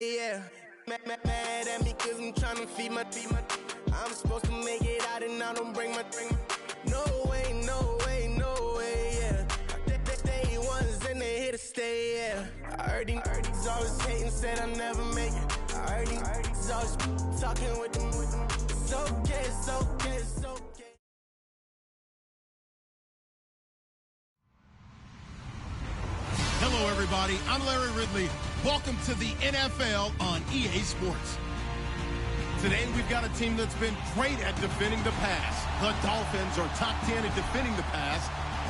Yeah, mad at me cause I'm trying to feed my I'm supposed to make it out and I don't bring my No way, no way, no way, yeah. Day ones and they here to stay, yeah. I heard these always hating, said I never make it. I heard these always talking with them. It's okay, it's okay, it's okay. Hello, everybody. I'm Larry Ridley. Welcome to the NFL on EA Sports. Today, we've got a team that's been great at defending the pass. The Dolphins are top 10 at defending the pass.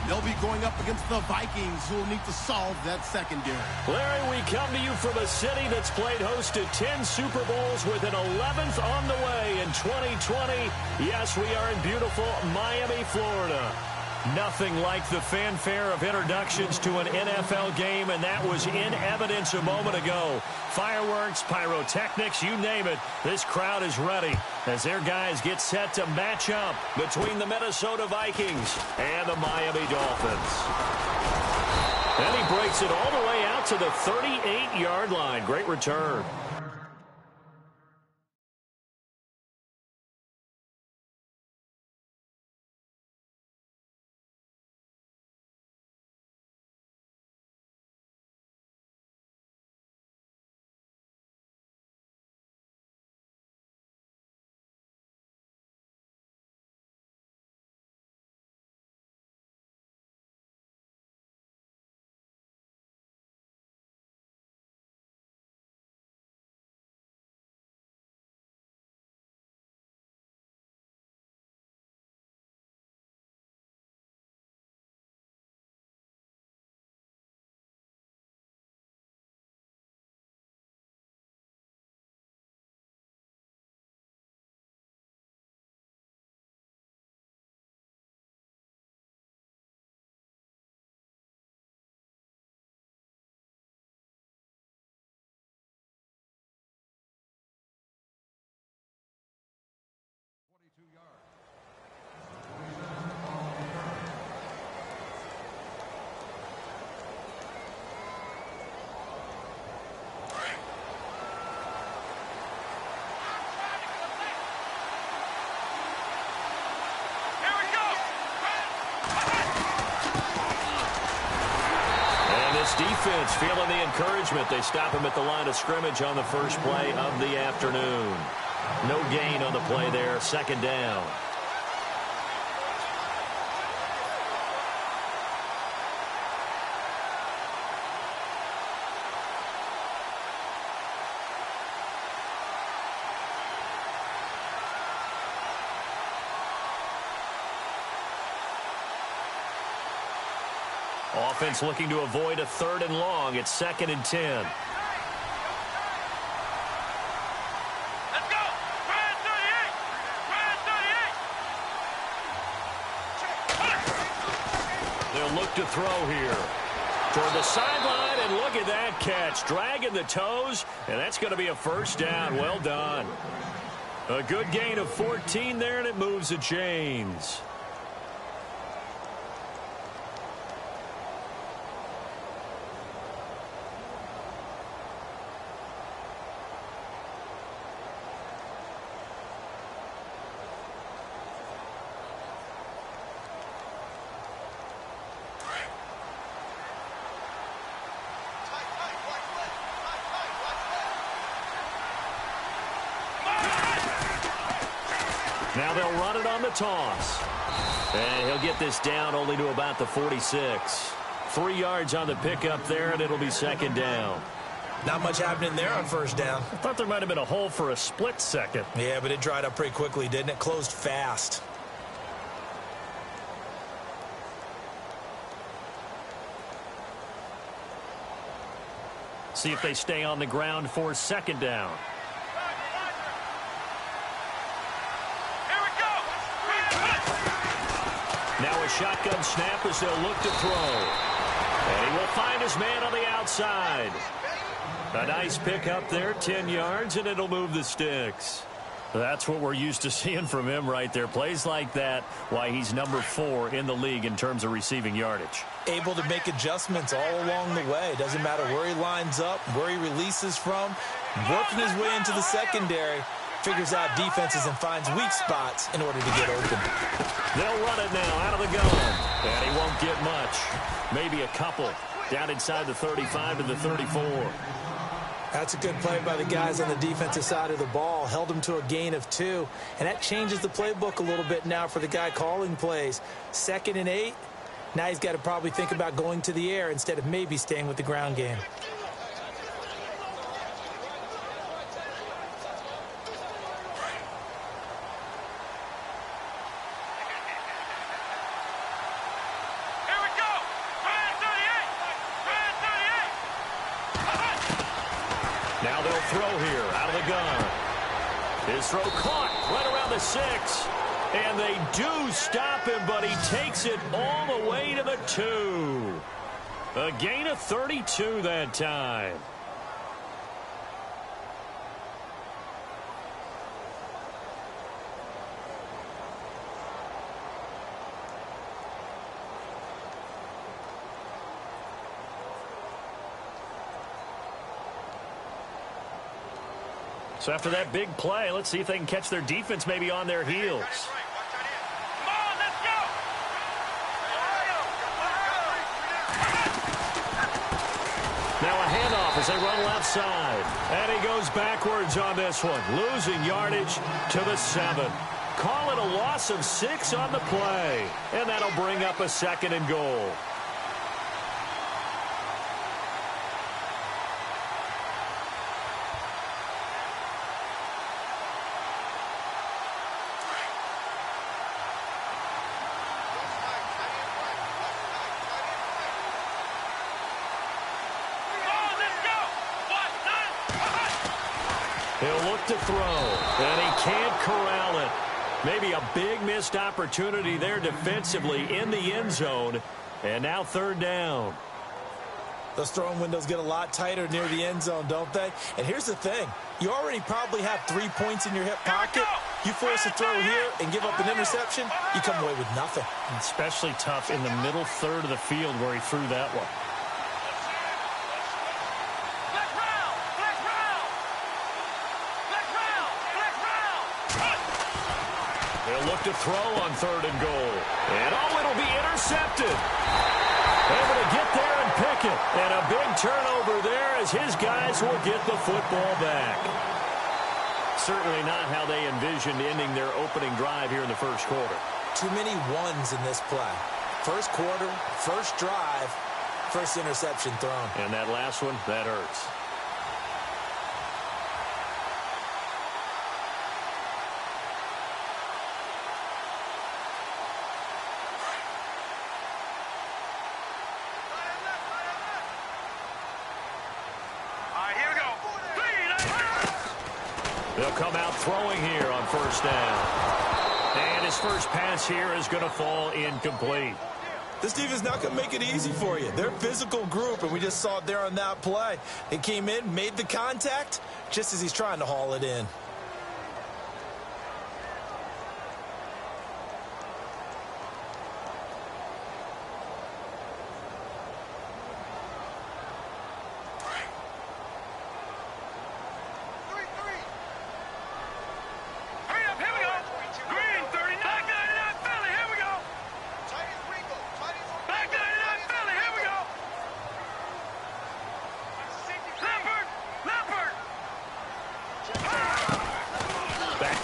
They'll be going up against the Vikings, who will need to solve that secondary. Larry, we come to you from a city that's played host to 10 Super Bowls with an 11th on the way in 2020. Yes, we are in beautiful Miami, Florida. Nothing like the fanfare of introductions to an NFL game, and that was in evidence a moment ago. Fireworks, pyrotechnics, you name it. This crowd is ready as their guys get set to match up between the Minnesota Vikings and the Miami Dolphins. And he breaks it all the way out to the 38-yard line. Great return. Defense feeling the encouragement. They stop him at the line of scrimmage on the first play of the afternoon. No gain on the play there. Second down. Offense looking to avoid a 3rd and long. It's 2nd and 10. Let's go! Ryan 38! Ryan 38! They'll look to throw here. Toward the sideline, and look at that catch. Dragging the toes, and that's going to be a first down. Well done. A good gain of 14 there, and it moves the chains. Now they'll run it on the toss. And he'll get this down only to about the 46. 3 yards on the pickup there, and it'll be 2nd down. Not much happening there on first down. I thought there might have been a hole for a split second. Yeah, but it dried up pretty quickly, didn't it? Closed fast. See if they stay on the ground for 2nd down. Now a shotgun snap as they'll look to throw. And he will find his man on the outside. A nice pick up there, 10 yards, and it'll move the sticks. That's what we're used to seeing from him right there. Plays like that, why he's number 4 in the league in terms of receiving yardage. Able to make adjustments all along the way. Doesn't matter where he lines up, where he releases from. Working his way into the secondary, figures out defenses and finds weak spots in order to get open. They'll run it now out of the gun. And he won't get much. Maybe a couple. Down inside the 35 to the 34. That's a good play by the guys on the defensive side of the ball. Held him to a gain of 2. And that changes the playbook a little bit now for the guy calling plays. 2nd and 8. Now he's got to probably think about going to the air instead of maybe staying with the ground game. Now they'll throw here out of the gun. His throw caught right around the 6. And they do stop him, but he takes it all the way to the 2. A gain of 32 that time. So after that big play, let's see if they can catch their defense maybe on their heels. Now a handoff as they run left side. And he goes backwards on this one, losing yardage to the 7. Call it a loss of 6 on the play. And that'll bring up a 2nd and goal. He'll look to throw, and he can't corral it. Maybe a big missed opportunity there defensively in the end zone. And now 3rd down. Those throwing windows get a lot tighter near the end zone, don't they? And here's the thing. You already probably have 3 points in your hip pocket. You force a throw here and give up an interception, you come away with nothing. Especially tough in the middle third of the field where he threw that one. They'll look to throw on 3rd and goal. And it'll be intercepted. Able to get there and pick it. And a big turnover there as his guys will get the football back. Certainly not how they envisioned ending their opening drive here in the first quarter. Too many ones in this play. First quarter, first drive, first interception thrown. And that last one, that hurts. They'll come out throwing here on 1st down. And his first pass here is going to fall incomplete. This defense not going to make it easy for you. They're a physical group, and we just saw it there on that play. They came in, made the contact, just as he's trying to haul it in.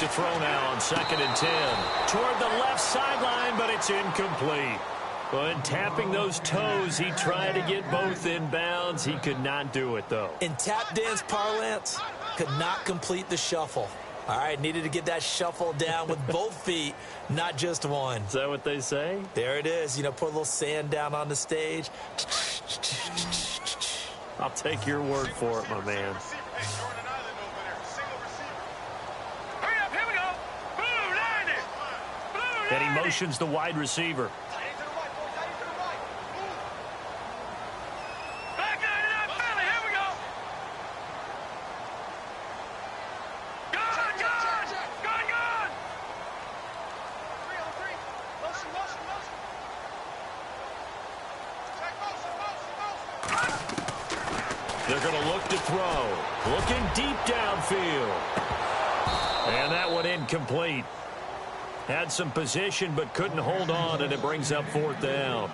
To throw now on 2nd and 10. Toward the left sideline, but it's incomplete. When tapping those toes, he tried to get both in bounds. He could not do it, though. In tap dance parlance, could not complete the shuffle. All right, needed to get that shuffle down with both feet, not just one. Is that what they say? There it is. You know, put a little sand down on the stage. I'll take your word for it, my man. And he motions the wide receiver. They're going to look to throw. Looking deep downfield. And that one incomplete. Had some position but couldn't hold on, and it brings up 4th down.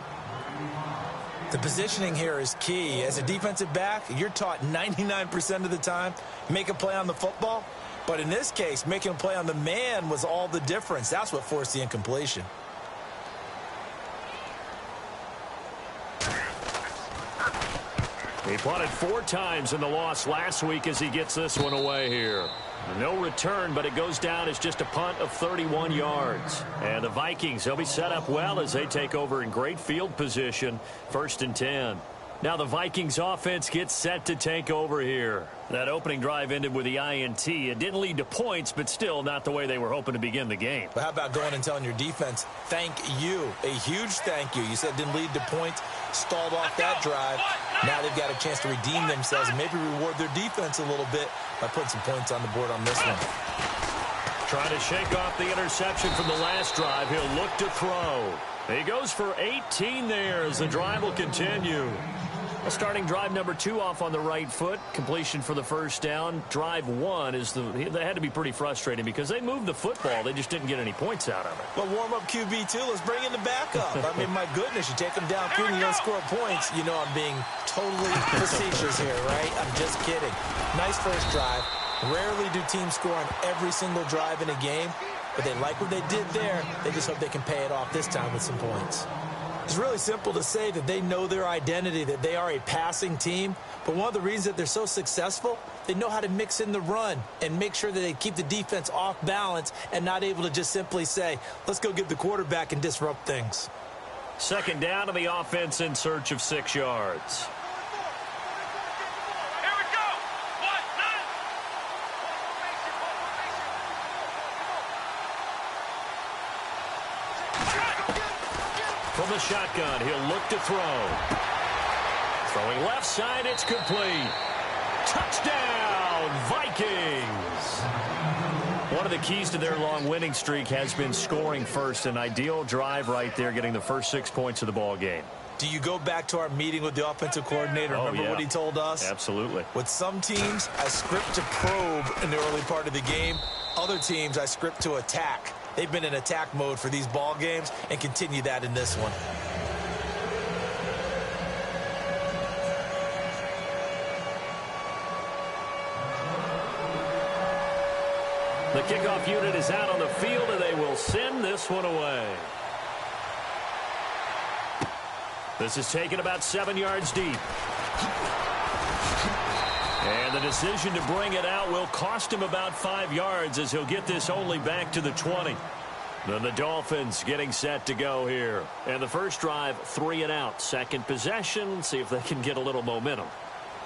The positioning here is key. As a defensive back, you're taught 99% of the time, make a play on the football. But in this case, making a play on the man was all the difference. That's what forced the incompletion. He punted 4 times in the loss last week as he gets this one away here. No return, but it goes down as just a punt of 31 yards. And the Vikings, they'll be set up well as they take over in great field position, 1st and 10. Now the Vikings offense gets set to take over here. That opening drive ended with the INT. It didn't lead to points, but still not the way they were hoping to begin the game. But how about going and telling your defense, thank you, a huge thank you. You said it didn't lead to points, stalled off that drive. Now they've got a chance to redeem themselves and maybe reward their defense a little bit by putting some points on the board on this one. Trying to shake off the interception from the last drive. He'll look to throw. He goes for 18 there as the drive will continue. Starting drive number 2 off on the right foot. Completion for the first down. Drive 1 is they had to be pretty frustrating because they moved the football. They just didn't get any points out of it. Well, warm up QB2. Let's bring in the backup. I mean, my goodness, you take them down and you don't score points. You know I'm being totally facetious here, right? I'm just kidding. Nice first drive. Rarely do teams score on every single drive in a game, but they like what they did there. They just hope they can pay it off this time with some points. It's really simple to say that they know their identity, that they are a passing team. But one of the reasons that they're so successful, they know how to mix in the run and make sure that they keep the defense off balance and not able to just simply say, let's go get the quarterback and disrupt things. 2nd down to the offense in search of 6 yards. Here we go. 1, 9. From the shotgun, he'll look to throw. Throwing left side, it's complete. Touchdown, Vikings! One of the keys to their long winning streak has been scoring first. An ideal drive right there, getting the first 6 points of the ball game. Do you go back to our meeting with the offensive coordinator? Remember what he told us? Absolutely. With some teams, I script to probe in the early part of the game. Other teams, I script to attack. They've been in attack mode for these ball games and continue that in this one. The kickoff unit is out on the field, and they will send this one away. This is taken about 7 yards deep. And the decision to bring it out will cost him about 5 yards as he'll get this only back to the 20. Then the Dolphins getting set to go here. And the first drive, 3 and out. Second possession, see if they can get a little momentum.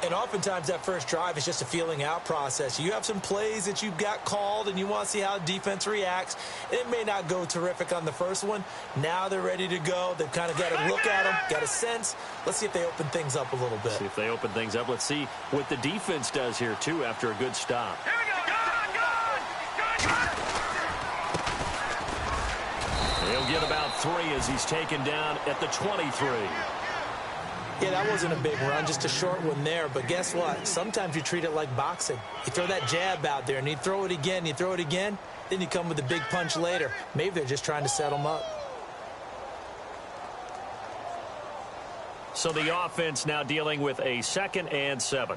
And oftentimes that first drive is just a feeling out process. You have some plays that you've got called and you want to see how defense reacts. It may not go terrific on the first one. Now they're ready to go. They've kind of got to look at them, got a sense. Let's see if they open things up a little bit. See if they open things up. Let's see what the defense does here, too, after a good stop. Here we go. He'll get about 3 as he's taken down at the 23. Yeah, that wasn't a big run, just a short one there. But guess what? Sometimes you treat it like boxing. You throw that jab out there, and you throw it again, then you come with a big punch later. Maybe they're just trying to set them up. So the offense now dealing with a 2nd and 7.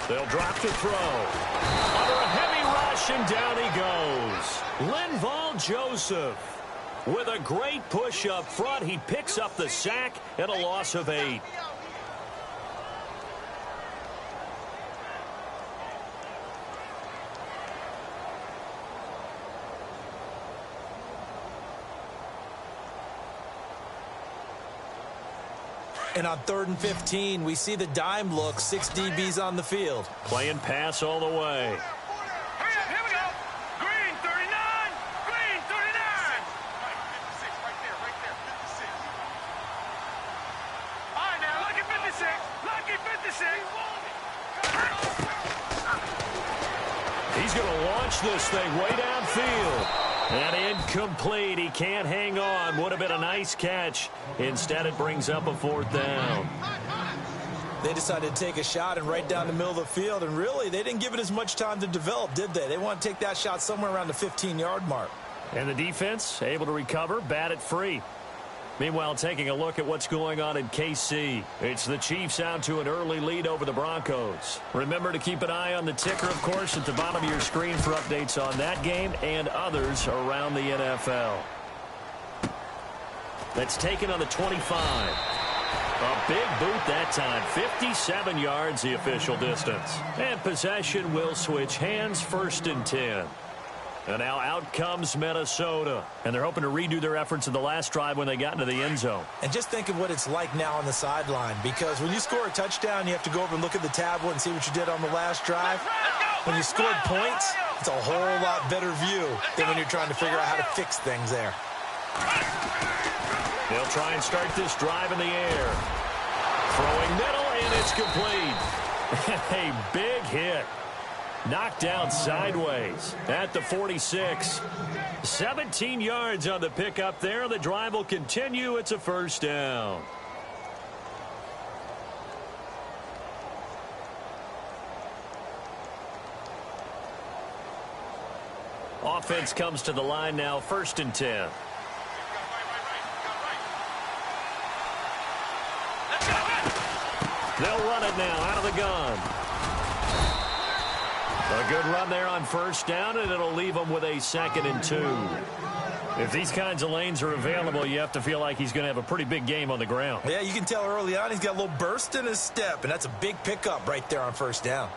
They'll drop to throw. Under a heavy rush, and down he goes. Linval Joseph with a great push up front. He picks up the sack and a loss of 8. And on 3rd and 15, we see the dime look, 6 DBs on the field. Playing pass all the way. Hurry up, here we go. Green 39. Green 39. 56, right there, 56. He's going to launch this thing way downfield. And incomplete. He can't hang on. Would have been a nice catch. Instead, it brings up a 4th down. They decided to take a shot and right down the middle of the field. And really, they didn't give it as much time to develop, did they? They want to take that shot somewhere around the 15-yard mark. And the defense able to recover, bat it free. Meanwhile, taking a look at what's going on in KC. It's the Chiefs out to an early lead over the Broncos. Remember to keep an eye on the ticker, of course, at the bottom of your screen for updates on that game and others around the NFL. That's taken on the 25. A big boot that time. 57 yards the official distance. And possession will switch hands, 1st and 10. And now out comes Minnesota. And they're hoping to redo their efforts in the last drive when they got into the end zone. And just think of what it's like now on the sideline. Because when you score a touchdown, you have to go over and look at the tablet and see what you did on the last drive. When you scored points, it's a whole lot better view than when you're trying to figure out how to fix things there. They'll try and start this drive in the air. Throwing middle, and it's complete. A big hit. Knocked down sideways at the 46. 17 yards on the pickup there. The drive will continue. It's a 1st down. Offense comes to the line now, 1st and 10. They'll run it now out of the gun. A good run there on 1st down, and it'll leave them with a 2nd and 2. If these kinds of lanes are available, you have to feel like he's going to have a pretty big game on the ground. Yeah, you can tell early on he's got a little burst in his step, and that's a big pickup right there on 1st down.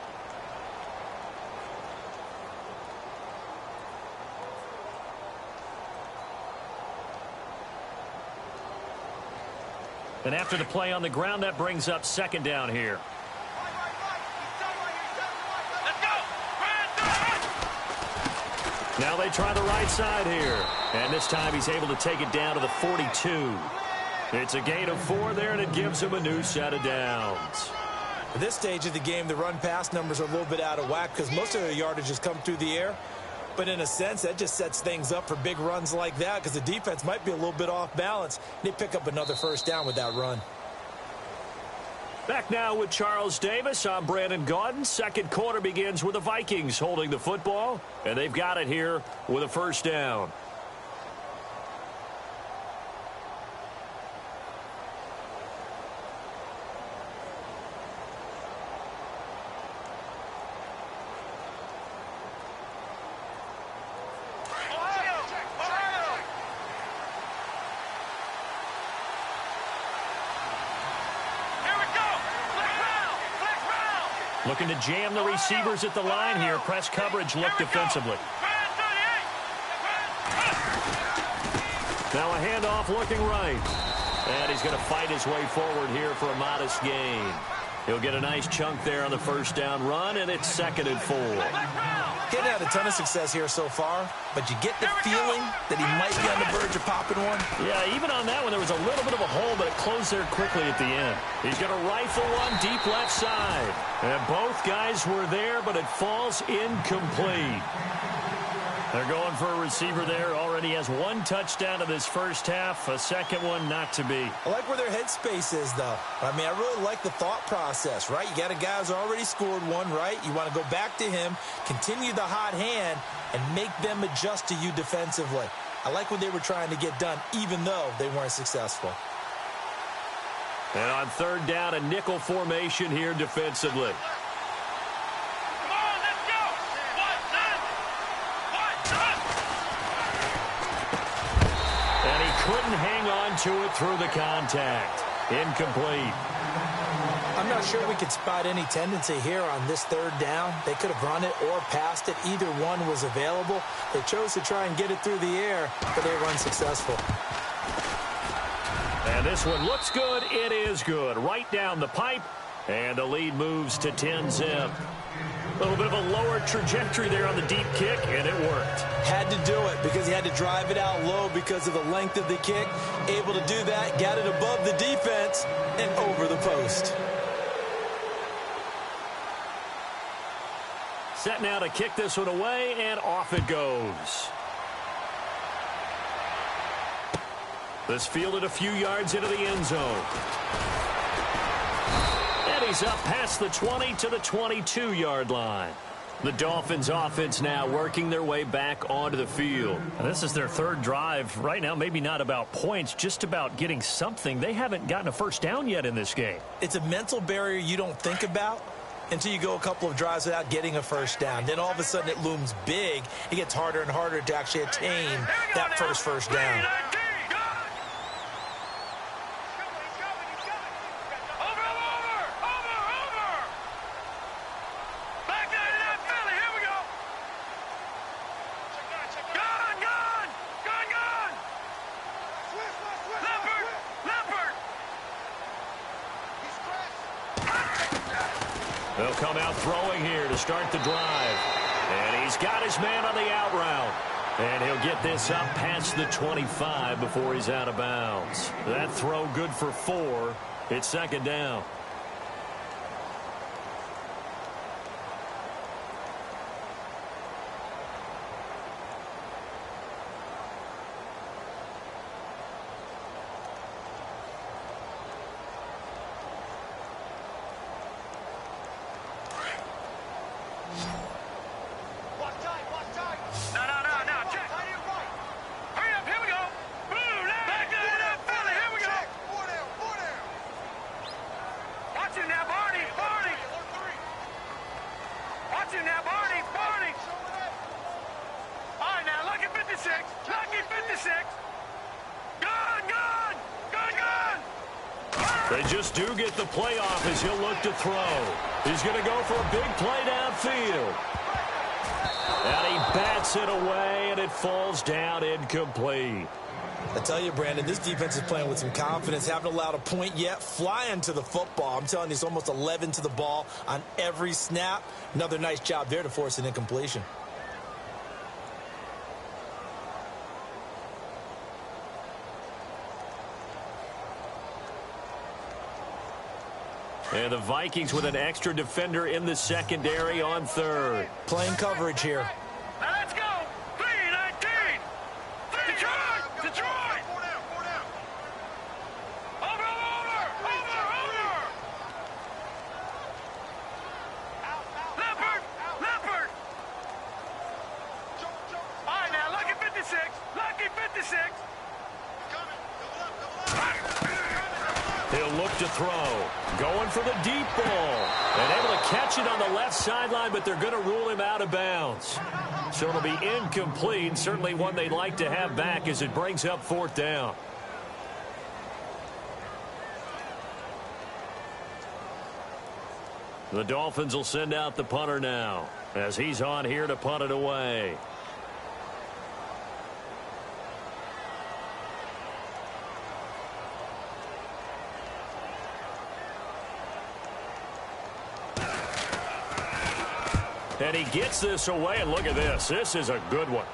And after the play on the ground, that brings up 2nd down here. Now they try the right side here. And this time he's able to take it down to the 42. It's a gain of 4 there, and it gives him a new set of downs. At this stage of the game, the run-pass numbers are a little bit out of whack because most of their yardage has come through the air. But in a sense, that just sets things up for big runs like that because the defense might be a little bit off balance. They pick up another 1st down with that run. Back now with Charles Davis. I'm Brandon Gaudin. 2nd quarter begins with the Vikings holding the football, and they've got it here with a 1st down. Looking to jam the receivers at the line here. Press coverage look defensively. Now a handoff looking right. And he's going to fight his way forward here for a modest gain. He'll get a nice chunk there on the 1st down run, and it's 2nd and 4. He hadn't had a ton of success here so far, but you get the feeling that he might be on the verge of popping one. Yeah, even on that one, there was a little bit of a hole, but it closed there quickly at the end. He's going to rifle one deep left side. And both guys were there, but it falls incomplete. They're going for a receiver there. Already has 1 touchdown in this 1st half. A 2nd one not to be. I like where their headspace is, though. I mean, I really like the thought process, right? You got a guy who's already scored one, right? You want to go back to him, continue the hot hand, and make them adjust to you defensively. I like what they were trying to get done, even though they weren't successful. And on 3rd down, a nickel formation here defensively. Couldn't hang on to it through the contact. Incomplete. I'm not sure we could spot any tendency here on this 3rd down. They could have run it or passed it. Either one was available. They chose to try and get it through the air, but they were unsuccessful. And this one looks good. It is good. Right down the pipe. And the lead moves to 10-zip. A little bit of a lower trajectory there on the deep kick, and it worked. Had to do it because he had to drive it out low because of the length of the kick. Able to do that, got it above the defense, and over the post. Set now to kick this one away, and off it goes. This fielded a few yards into the end zone. And he's up past the 20 to the 22-yard line. The Dolphins offense now working their way back onto the field. And this is their third drive. Right now, maybe not about points, just about getting something. They haven't gotten a first down yet in this game. It's a mental barrier you don't think about until you go a couple of drives without getting a first down. Then all of a sudden it looms big. It gets harder and harder to actually attain that first down. They'll come out throwing here to start the drive. And he's got his man on the out route. And he'll get this up past the 25 before he's out of bounds. That throw good for 4. It's second down. They just do get the playoff as he'll look to throw. He's going to go for a big play downfield. And he bats it away, and it falls down incomplete. I tell you, Brandon, this defense is playing with some confidence. Haven't allowed a point yet. Flying to the football. I'm telling you, it's almost 11 to the ball on every snap. Another nice job there to force an incompletion. And the Vikings with an extra defender in the secondary on third. Playing coverage here. Now let's go. 3-19. Detroit. Over. Leopard. All right, now, lucky 56. He'll look to throw. Going for the deep ball. And able to catch it on the left sideline, but they're going to rule him out of bounds. So it'll be incomplete. Certainly one they'd like to have back as it brings up fourth down. The Dolphins will send out the punter now as he's on here to punt it away. And he gets this away, and look at this. This is a good one.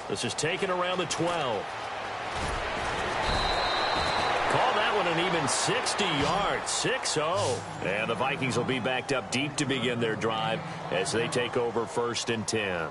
This is taken around the 12. Call that one an even 60 yards, 6-0. And the Vikings will be backed up deep to begin their drive as they take over 1st and 10.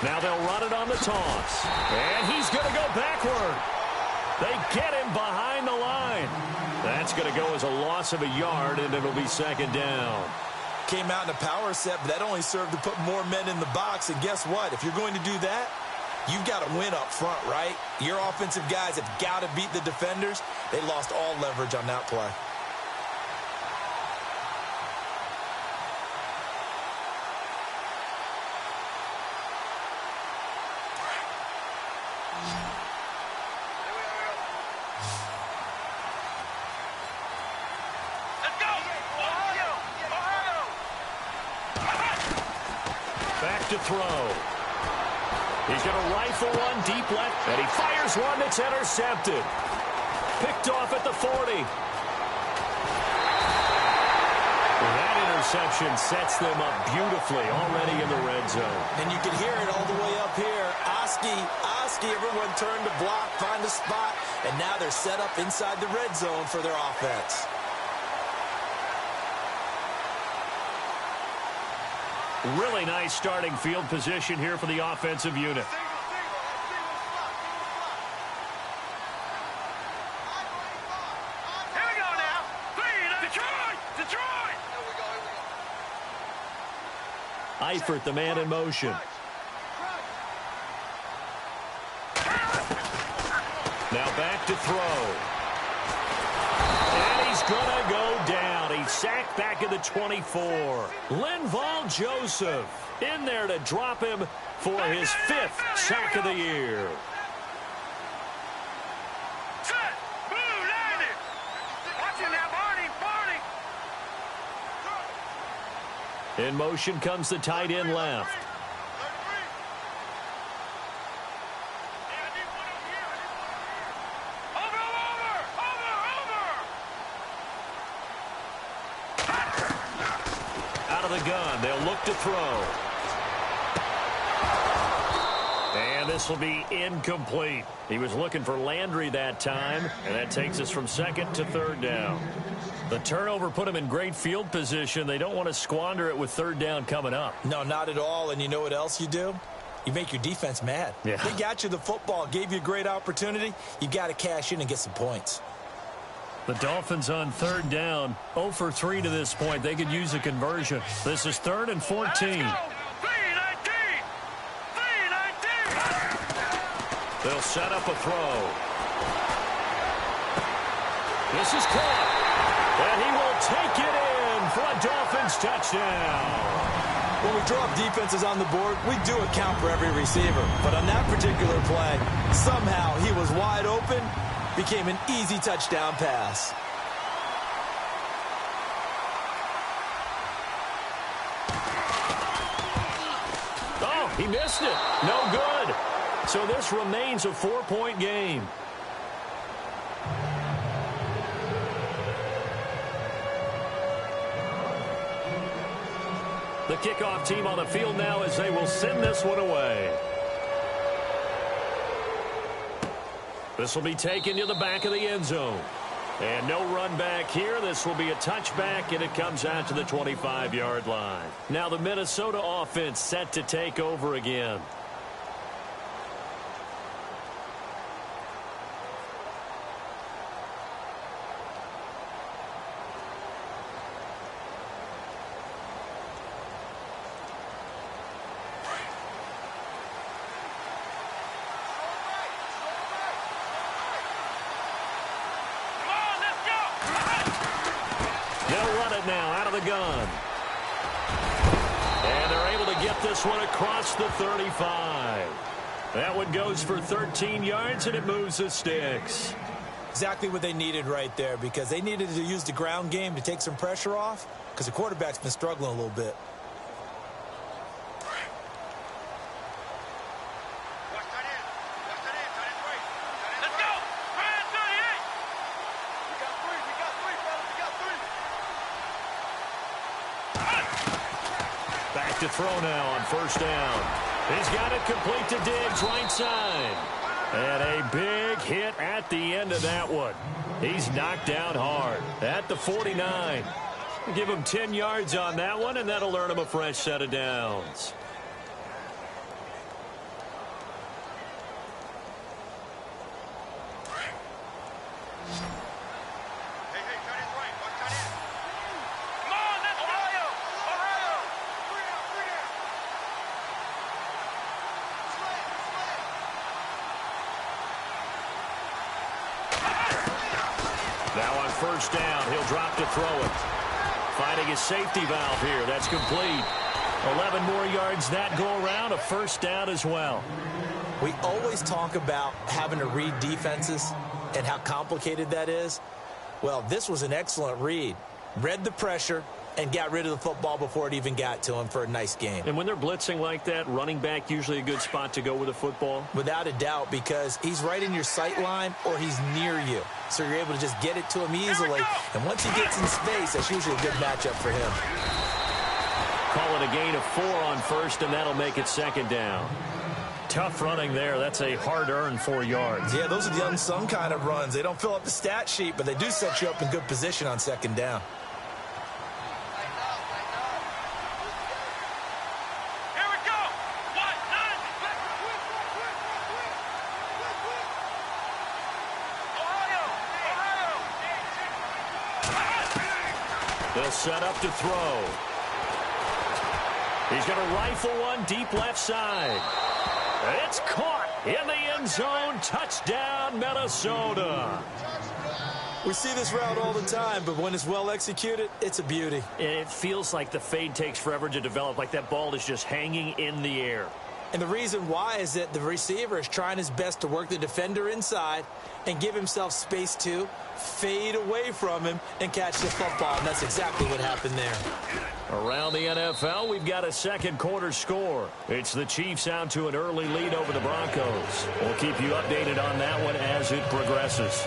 Now they'll run it on the toss. And he's going to go backward. They get him behind the line. That's going to go as a loss of a yard, and it'll be second down. Came out in a power set, but that only served to put more men in the box. And guess what? If you're going to do that, you've got to win up front, right? Your offensive guys have got to beat the defenders. They lost all leverage on that play. To throw. He's going to rifle one deep left, and he fires one that's intercepted. picked off at the 40. That interception sets them up beautifully already in the red zone. And you can hear it all the way up here. Oski, everyone turned to block, find a spot, and now they're set up inside the red zone for their offense. Really nice starting field position here for the offensive unit. Here we go now. Detroit! Detroit! Eifert, the man in motion. Now back to throw. And he's going to go down. He's sacked back at the 24. Linval Joseph in there to drop him for his 5th sack of the year. Set! Blue landed! Watch it now, Barney! In motion comes the tight end left. The gun. They'll look to throw. And this will be incomplete. He was looking for Landry that time, and that takes us from 2nd to 3rd down. The turnover put him in great field position. They don't want to squander it with 3rd down coming up. No, not at all. And you know what else you do? You make your defense mad. Yeah. They got you the football, gave you a great opportunity. You got to cash in and get some points. The Dolphins on 3rd down, 0 for 3 to this point. They could use a conversion. This is 3rd and 14. Let's go! 3-19! 3-19! They'll set up a throw. This is caught. And he will take it in for a Dolphins touchdown. When we draw up defenses on the board, we do account for every receiver. But on that particular play, somehow he was wide open. Became an easy touchdown pass. Oh, he missed it. No good. So this remains a 4-point game. The kickoff team on the field now as they will send this one away. This will be taken to the back of the end zone. And no run back here. This will be a touchback, and it comes out to the 25-yard line. Now the Minnesota offense set to take over again. They'll run it now out of the gun. And they're able to get this one across the 35. That one goes for 13 yards, and it moves the sticks. Exactly what they needed right there, because they needed to use the ground game to take some pressure off, because the quarterback's been struggling a little bit. Let's go! 38! We got three, fellas, we got three! Back to throw now on 1st down. He's got it complete to Diggs, right side. And a big hit at the end of that one. He's knocked down hard at the 49. Give him 10 yards on that one, and that'll earn him a fresh set of downs. Now on 1st down, he'll drop to throw it. Finding his safety valve here. That's complete. 11 more yards that go around. A 1st down as well. We always talk about having to read defenses and how complicated that is. Well, this was an excellent read. Read the pressure, and got rid of the football before it even got to him for a nice gain. And when they're blitzing like that, running back usually a good spot to go with the football? Without a doubt, because he's right in your sight line or he's near you. So you're able to just get it to him easily. And once he gets in space, that's usually a good matchup for him. Call it a gain of 4 on first, and that'll make it second down. Tough running there. That's a hard-earned 4 yards. Yeah, those are the unsung kind of runs. They don't fill up the stat sheet, but they do set you up in good position on second down. Here we go. What? Ohio. They'll set up to throw. He's going to rifle one deep left side. It's caught in the end zone. Touchdown, Minnesota. We see this route all the time, but when it's well executed, it's a beauty. And it feels like the fade takes forever to develop, like that ball is just hanging in the air. And the reason why is that the receiver is trying his best to work the defender inside and give himself space to fade away from him and catch the football. And that's exactly what happened there. Around the NFL, we've got a second quarter score. It's the Chiefs out to an early lead over the Broncos. We'll keep you updated on that one as it progresses.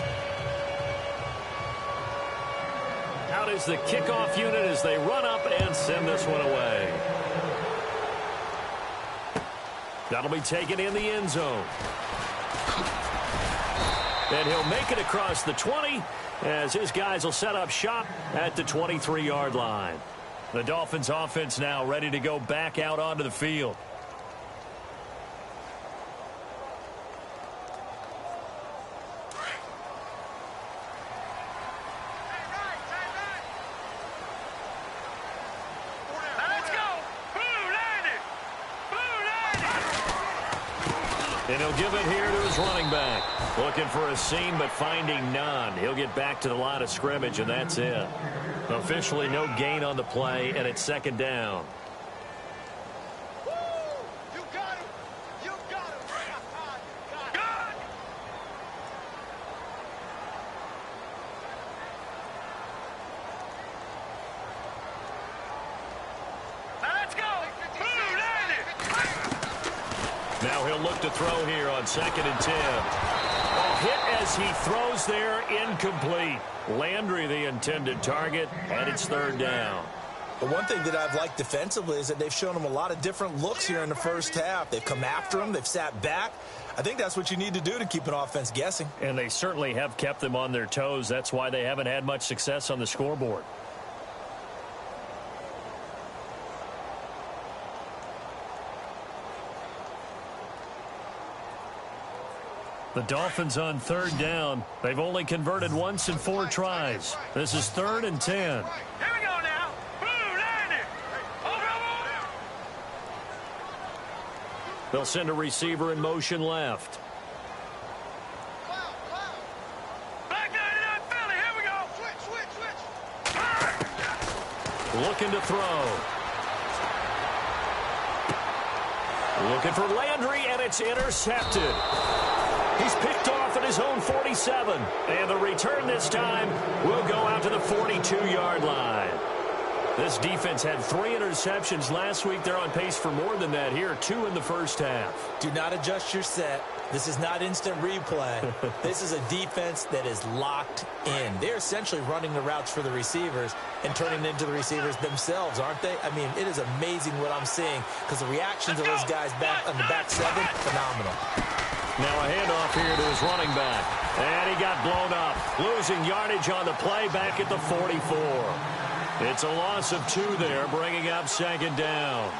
Out is the kickoff unit as they run up and send this one away. That'll be taken in the end zone. And he'll make it across the 20 as his guys will set up shop at the 23-yard line. The Dolphins offense now ready to go back out onto the field. And he'll give it here to his running back. Looking for a seam, but finding none. He'll get back to the line of scrimmage, and that's it. Officially no gain on the play, and it's second down. You got him. You got him. Got it. Let's go. Now he'll look to throw here on 2nd and 10. A hit as he throws there, incomplete. Landry the intended target, and it's third down. The one thing that I've liked defensively is that they've shown him a lot of different looks here in the first half. They've come after him. They've sat back. I think that's what you need to do to keep an offense guessing. And they certainly have kept them on their toes. That's why they haven't had much success on the scoreboard. The Dolphins on third down. They've only converted once in 4 tries. This is 3rd and 10. Here we go now. They'll send a receiver in motion left. Back 99 Philly. Here we go. Switch. Looking to throw. Looking for Landry, and it's intercepted. He's picked off at his own 47. And the return this time will go out to the 42-yard line. This defense had 3 interceptions last week. They're on pace for more than that here, 2 in the first half. Do not adjust your set. This is not instant replay. This is a defense that is locked in. They're essentially running the routes for the receivers and turning it into the receivers themselves, aren't they? I mean, it is amazing what I'm seeing because the reactions of those guys back on the back 7, phenomenal. Now a handoff here to his running back. And he got blown up. Losing yardage on the play back at the 44. It's a loss of 2 there, bringing up second down.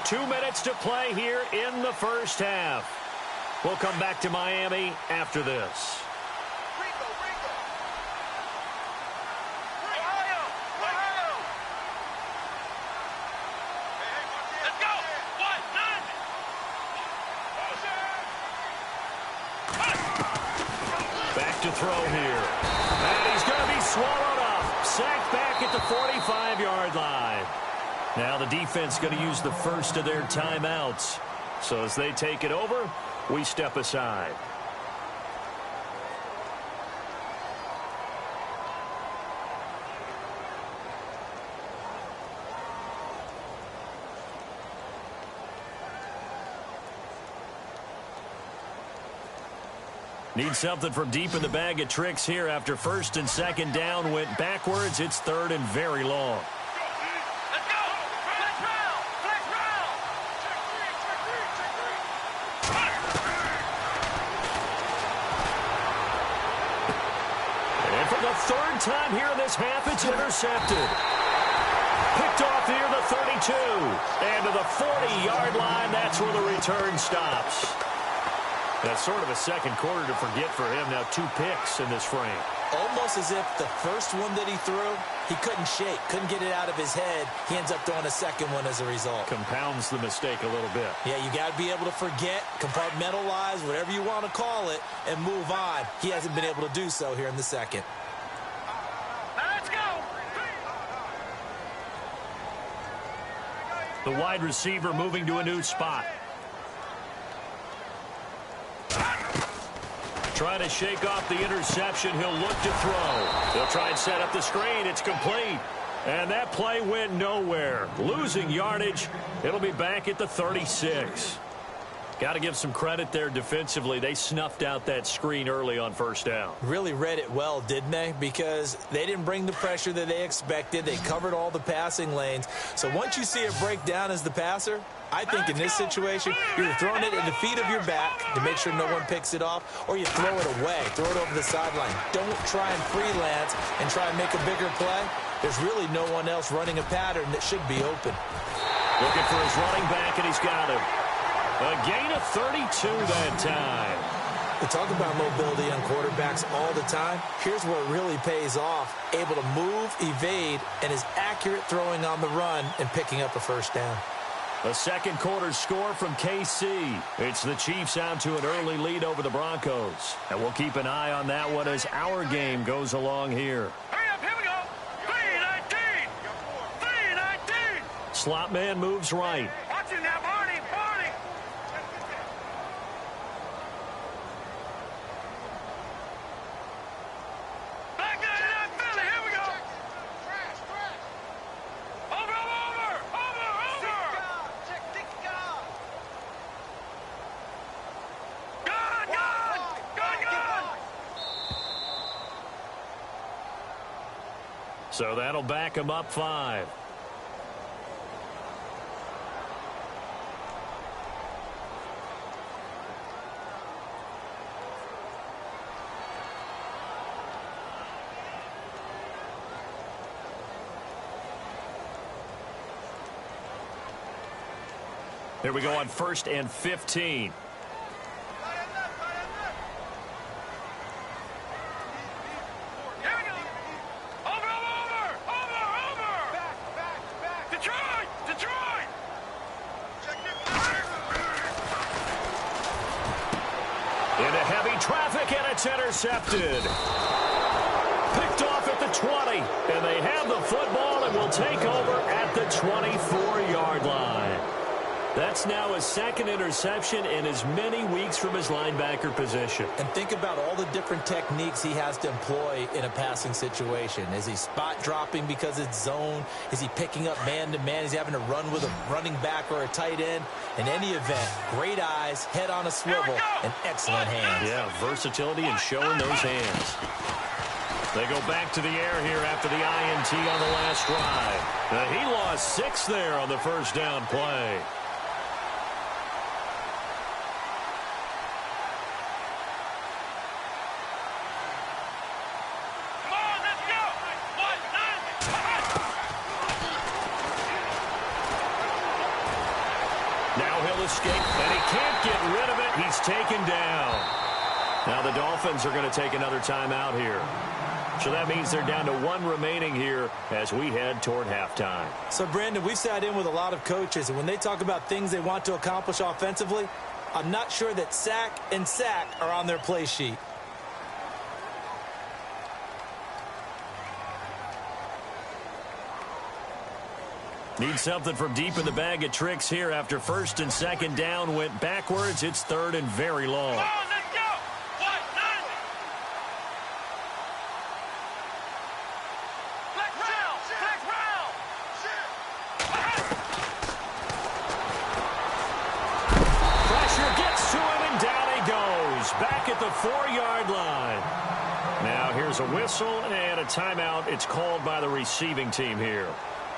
Two minutes to play here in the first half. We'll come back to Miami after this. To throw here. And he's going to be swallowed up. Sacked back at the 45-yard line. Now the defense going to use the first of their timeouts. So as they take it over, we step aside. Need something from deep in the bag of tricks here after first and second down went backwards. It's third and very long. Let's go! Flex round! Flex round! Check three! And for the third time here in this half, it's intercepted. Picked off near the 32. And to the 40-yard line, that's where the return stops. That's sort of a second quarter to forget for him. Now 2 picks in this frame. Almost as if the first one that he threw, he couldn't shake, couldn't get it out of his head. He ends up throwing a second one as a result. Compounds the mistake a little bit. Yeah, you got to be able to forget, compartmentalize, whatever you want to call it, and move on. He hasn't been able to do so here in the second. Let's go! The wide receiver moving to a new spot. Trying to shake off the interception. He'll look to throw. They'll try and set up the screen. It's complete. And that play went nowhere. Losing yardage. It'll be back at the 36. Got to give some credit there defensively. They snuffed out that screen early on first down. Really read it well, didn't they? Because they didn't bring the pressure that they expected. They covered all the passing lanes. So once you see it break down as the passer, I think in this situation, you're throwing it at the feet of your back to make sure no one picks it off, or you throw it away, throw it over the sideline. Don't try and freelance and try and make a bigger play. There's really no one else running a pattern that should be open. Looking for his running back, and he's got him. A gain of 32 that time. We talk about mobility on quarterbacks all the time. Here's where it really pays off. Able to move, evade, and is accurate throwing on the run and picking up a first down. A second quarter score from KC. It's the Chiefs out to an early lead over the Broncos. And we'll keep an eye on that one as our game goes along here. Hurry up, here we go! 3-19! 3-19! Slot man moves right. Watch it now, Barney! Barney! Back 99 Philly, here we go! Over! So that'll back him up 5. Here we go on 1st and 15. Into heavy traffic, and it's intercepted. Picked off at the 20, and they have the football and will take over at the 24-yard line. That's now his second interception in as many weeks from his linebacker position. And think about all the different techniques he has to employ in a passing situation. Is he spot dropping because it's zone? Is he picking up man-to-man? Is he having to run with a running back or a tight end? In any event, great eyes, head on a swivel, and excellent hands. Yeah, versatility and showing those hands. They go back to the air here after the INT on the last drive. He lost 6 there on the first down play. Escape, and he can't get rid of it. He's taken down. Now the Dolphins are going to take another timeout here. So that means they're down to 1 remaining here as we head toward halftime. So, Brandon, we've sat in with a lot of coaches, and when they talk about things they want to accomplish offensively, I'm not sure that sack and sack are on their play sheet. Need something from deep in the bag of tricks here after first and second down went backwards. It's third and very long. Let's go! What? Flex round! Pressure gets to him, and down he goes. Back at the 4-yard line. Now here's a whistle and a timeout. It's called by the receiving team here.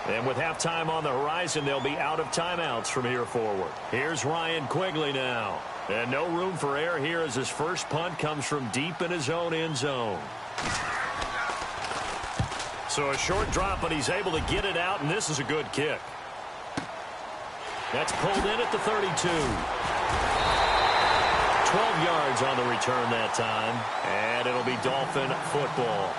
And with halftime on the horizon, they'll be out of timeouts from here forward. Here's Ryan Quigley now. And no room for error here as his first punt comes from deep in his own end zone. So a short drop, but he's able to get it out, and this is a good kick. That's pulled in at the 32. 12 yards on the return that time, and it'll be Dolphin football.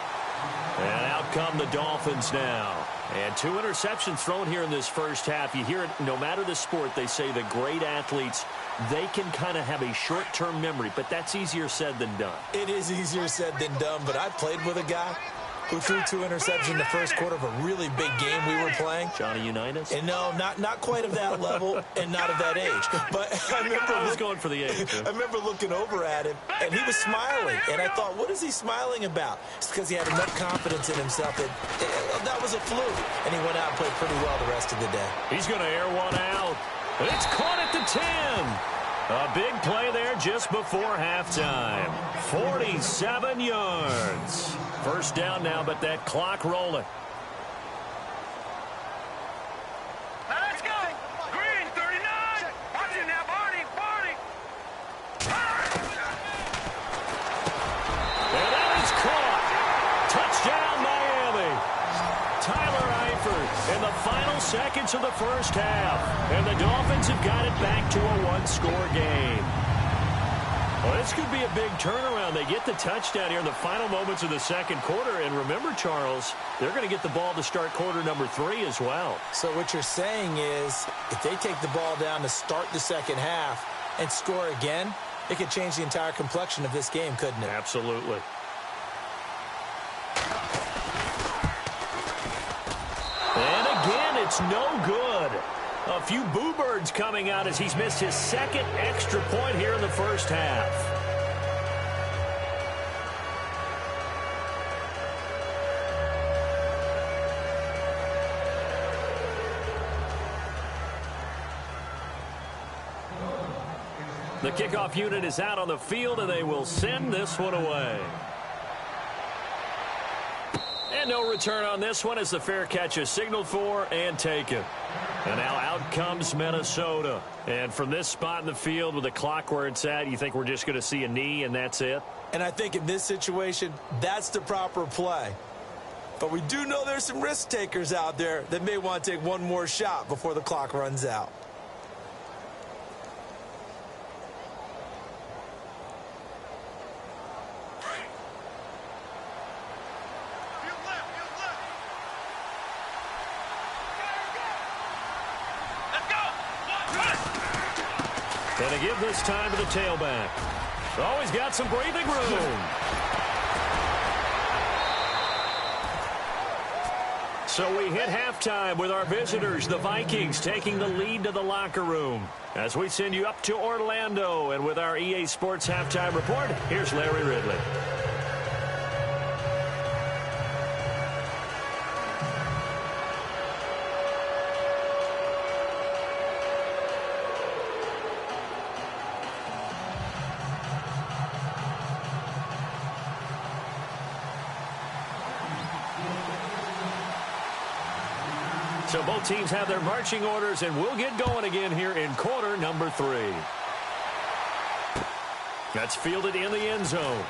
And out come the Dolphins now. And 2 interceptions thrown here in this first half. You hear it, no matter the sport, they say the great athletes, they can kind of have a short-term memory, but that's easier said than done. It is easier said than done, but I played with a guy who threw 2 interceptions in the first quarter of a really big game we were playing. Johnny Unitas? And no, not quite of that level and not of that age. But I was going for the age. I remember looking over at him, and he was smiling. And I thought, what is he smiling about? It's because he had enough confidence in himself that was a fluke. And he went out and played pretty well the rest of the day. He's going to air one out. It's caught at the 10. A big play there just before halftime. 47 yards. First down now, but that clock rolling. Now let's go! Green, 39! Watch it now, Barney! And that is caught. Touchdown, Miami. Tyler Eifert in the final seconds of the first half. And the Dolphins have got it back to a 1-score game. Well, this could be a big turnaround. They get the touchdown here in the final moments of the second quarter. And remember, Charles, they're going to get the ball to start quarter number 3 as well. So what you're saying is if they take the ball down to start the second half and score again, it could change the entire complexion of this game, couldn't it? Absolutely. And again, it's no good. A few boo birds coming out as he's missed his second extra point here in the first half. The kickoff unit is out on the field, and they will send this one away. And no return on this one as the fair catch is signaled for and taken. And now out comes Minnesota. And from this spot in the field with the clock where it's at, you think we're just going to see a knee and that's it? And I think in this situation, that's the proper play. But we do know there's some risk takers out there that may want to take one more shot before the clock runs out. And they give this time to the tailback. Always got some breathing room. So we hit halftime with our visitors, the Vikings, taking the lead to the locker room. As we send you up to Orlando, and with our EA Sports Halftime Report, here's Larry Ridley. So both teams have their marching orders, and we'll get going again here in quarter number 3. That's fielded in the end zone.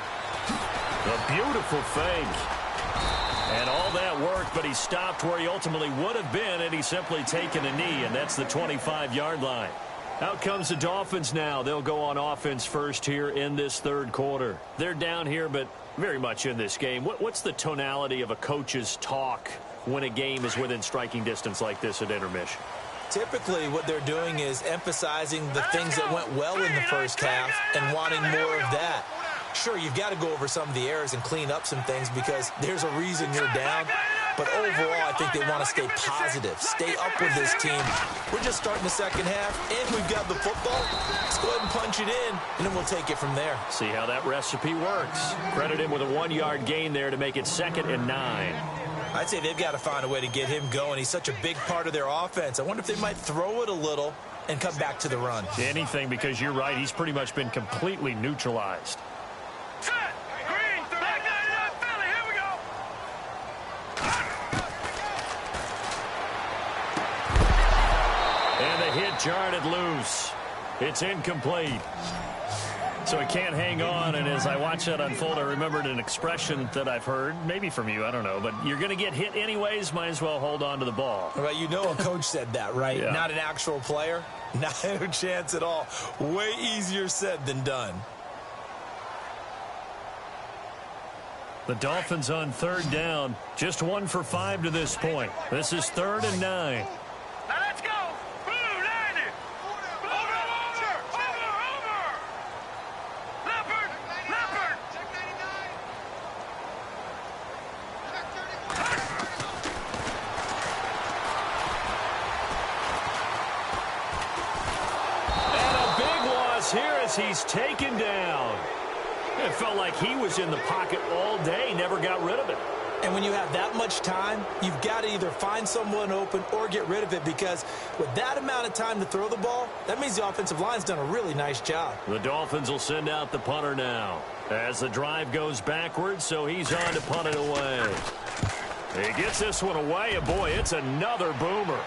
A beautiful fake. And all that work, but he stopped where he ultimately would have been had he simply taken a knee, and that's the 25-yard line. Out comes the Dolphins now. They'll go on offense first here in this third quarter. They're down here, but very much in this game. What's the tonality of a coach's talk when a game is within striking distance like this at intermission? Typically, what they're doing is emphasizing the things that went well in the first half and wanting more of that. Sure, you've got to go over some of the errors and clean up some things because there's a reason you're down. But overall, I think they want to stay positive, stay up with this team. We're just starting the second half, and we've got the football. Let's go ahead and punch it in, and then we'll take it from there. See how that recipe works. Credit him with a 1-yard gain there to make it 2nd and 9. I'd say they've got to find a way to get him going. He's such a big part of their offense. I wonder if they might throw it a little and come back to the run. Anything, because you're right. He's pretty much been completely neutralized. Set. Green. Back 99 Philly. Here we go. And the hit jarred it loose. It's incomplete. So he can't hang on, and as I watch that unfold, I remembered an expression that I've heard, maybe from you, I don't know, but you're going to get hit anyways, might as well hold on to the ball. Well, you know a coach said that, right? Yeah. Not an actual player. Not a chance at all. Way easier said than done. The Dolphins on 3rd down, just 1 for 5 to this point. This is 3rd and 9. Now let's go. Blue 90. Over. Leopard. Check 99. Check 31. And a big loss here as he's taken down. It felt like he was in the pocket all day, never got rid of it. And when you have that much time, you've got to either find someone open or get rid of it, because with that amount of time to throw the ball, that means the offensive line's done a really nice job. The Dolphins will send out the punter now as the drive goes backwards, so he's on to punt it away. He gets this one away, and boy, it's another boomer.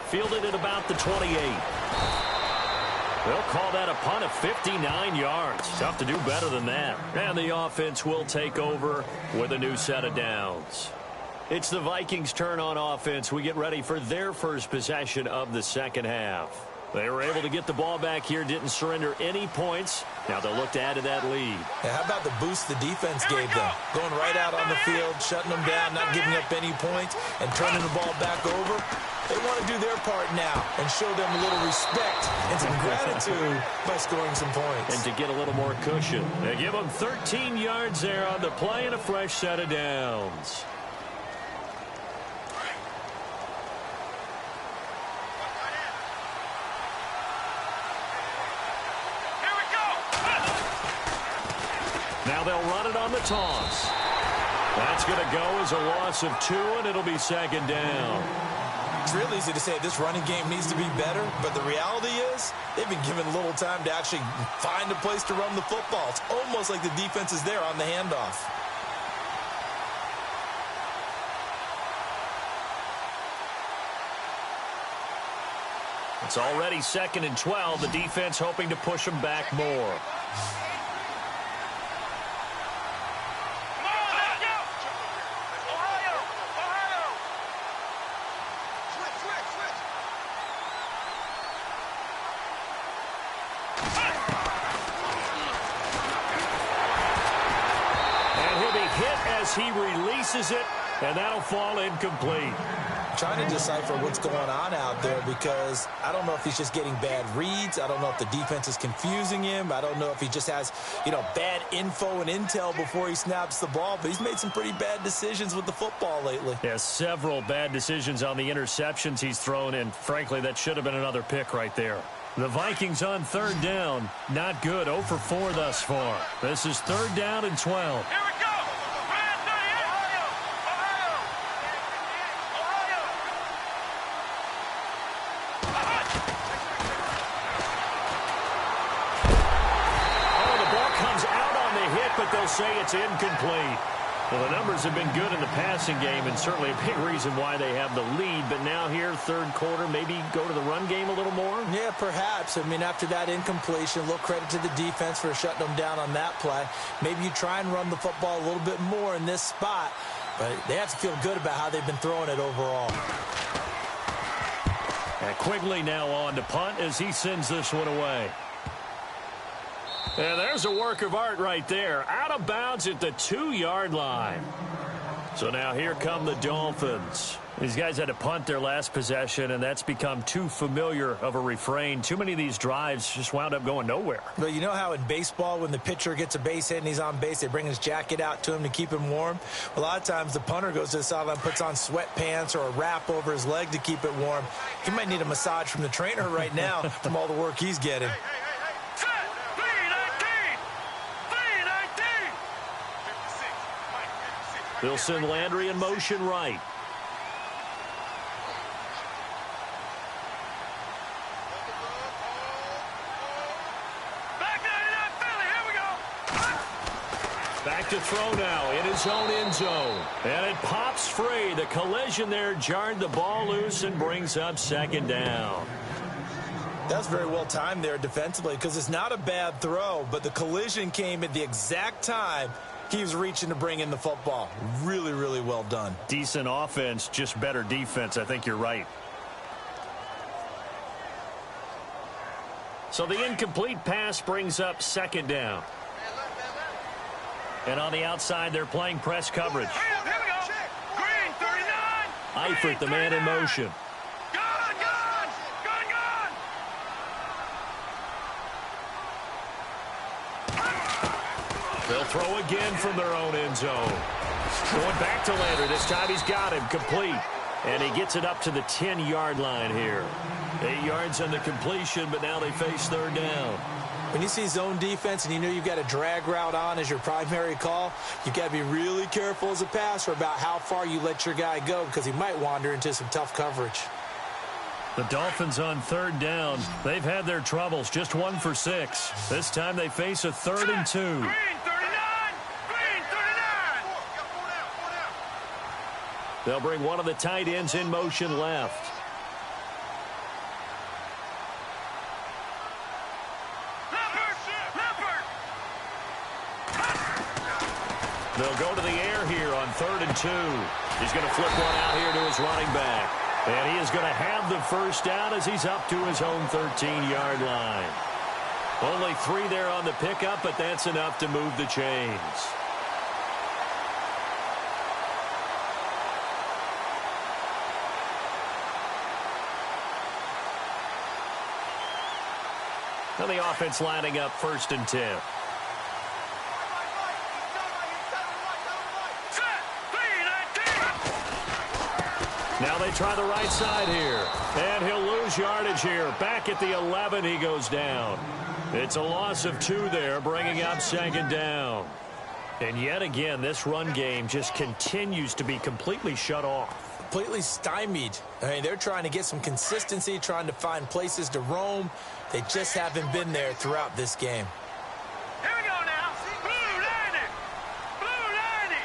Fielded at about the 28. They'll call that a punt of 59 yards. Tough to do better than that. And the offense will take over with a new set of downs. It's the Vikings' turn on offense. We get ready for their first possession of the second half. They were able to get the ball back here, didn't surrender any points. Now they'll look to add to that lead. Yeah, how about the boost the defense gave them? Going right out on the field, shutting them down, not giving up any points, and turning the ball back over. They want to do their part now and show them a little respect and some gratitude by scoring some points. And to get a little more cushion. They give them 13 yards there on the play and a fresh set of downs. Here we go. Now they'll run it on the toss. That's going to go as a loss of 2, and it'll be 2nd down. It's real easy to say this running game needs to be better, but the reality is they've been given little time to actually find a place to run the football. It's almost like the defense is there on the handoff. It's already 2nd and 12. The defense hoping to push them back more. He releases it, and that'll fall incomplete. Trying to decipher what's going on out there, because I don't know if he's just getting bad reads. I don't know if the defense is confusing him. I don't know if he just has, bad info and intel before he snaps the ball. But he's made some pretty bad decisions with the football lately. Yeah, several bad decisions on the interceptions he's thrown, and frankly, that should have been another pick right there. The Vikings on 3rd down. Not good. 0 for 4 thus far. This is 3rd down and 12. Here we go. But they'll say it's incomplete. Well, the numbers have been good in the passing game, and certainly a big reason why they have the lead. But now here, 3rd quarter, maybe go to the run game a little more? Yeah, perhaps. I mean, after that incompletion, a little credit to the defense for shutting them down on that play. Maybe you try and run the football a little bit more in this spot. But they have to feel good about how they've been throwing it overall. And Quigley now on to punt as he sends this one away. And there's a work of art right there. Out of bounds at the 2-yard line. So now here come the Dolphins. These guys had to punt their last possession, and that's become too familiar of a refrain. Too many of these drives just wound up going nowhere. Well, you know how in baseball, when the pitcher gets a base hit and he's on base, they bring his jacket out to him to keep him warm? A lot of times the punter goes to the sideline, puts on sweatpants or a wrap over his leg to keep it warm. He might need a massage from the trainer right now from all the work he's getting. They'll send Landry in motion right. Back to throw now in his own end zone. And it pops free. The collision there jarred the ball loose and brings up second down. That's very well timed there defensively because it's not a bad throw, but the collision came at the exact time he was reaching to bring in the football. Really, really well done. Decent offense, just better defense. I think you're right. So the incomplete pass brings up second down. And on the outside, they're playing press coverage. Here we go. Green, 39. Eifert, the man in motion. Gone. They'll throw again from their own end zone. Going back to Landry. This time he's got him complete. And he gets it up to the 10-yard line here. 8 yards on the completion, but now they face third down. When you see zone defense and you know you've got a drag route on as your primary call, you've got to be really careful as a passer about how far you let your guy go because he might wander into some tough coverage. The Dolphins on third down. They've had their troubles, just 1 for 6. This time they face a 3rd and 2. Green, 39. Green, 39. They'll bring one of the tight ends in motion left. They'll go to the air here on 3rd and 2. He's going to flip one out here to his running back. And he is going to have the first down as he's up to his own 13-yard line. Only 3 there on the pickup, but that's enough to move the chains. Now the offense lining up 1st and 10. Now they try the right side here. And he'll lose yardage here. Back at the 11, he goes down. It's a loss of 2 there, bringing up second down. And yet again, this run game just continues to be completely shut off. Completely stymied. I mean, they're trying to get some consistency, trying to find places to roam. They just haven't been there throughout this game. Here we go now. Blue 90. Blue 90.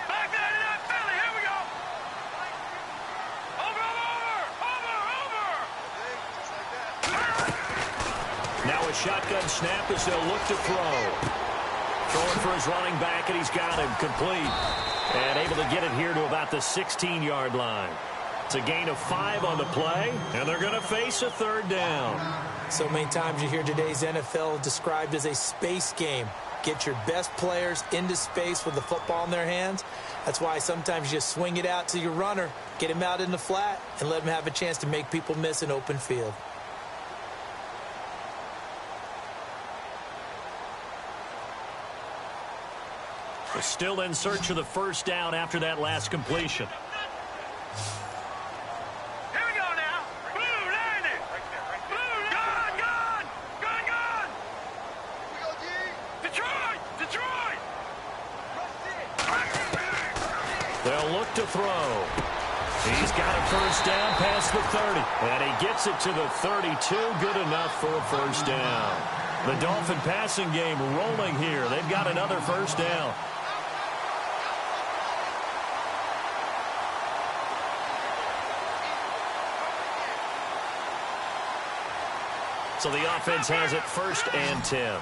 Back 99 Philly. Here we go. Over. Now a shotgun snap as they'll look to throw. Throwing for his running back, and he's got him complete. And able to get it here to about the 16-yard line. It's a gain of 5 on the play, and they're going to face a 3rd down. So many times you hear today's NFL described as a space game. Get your best players into space with the football in their hands. That's why sometimes you just swing it out to your runner, get him out in the flat, and let him have a chance to make people miss an open field. They're still in search of the first down after that last completion. Here we go now. Blue 90. Blue 90. Gone. Detroit. They'll look to throw. He's got a first down past the 30. And he gets it to the 32. Good enough for a first down. The Dolphin passing game rolling here. They've got another first down. So the offense has it 1st and 10.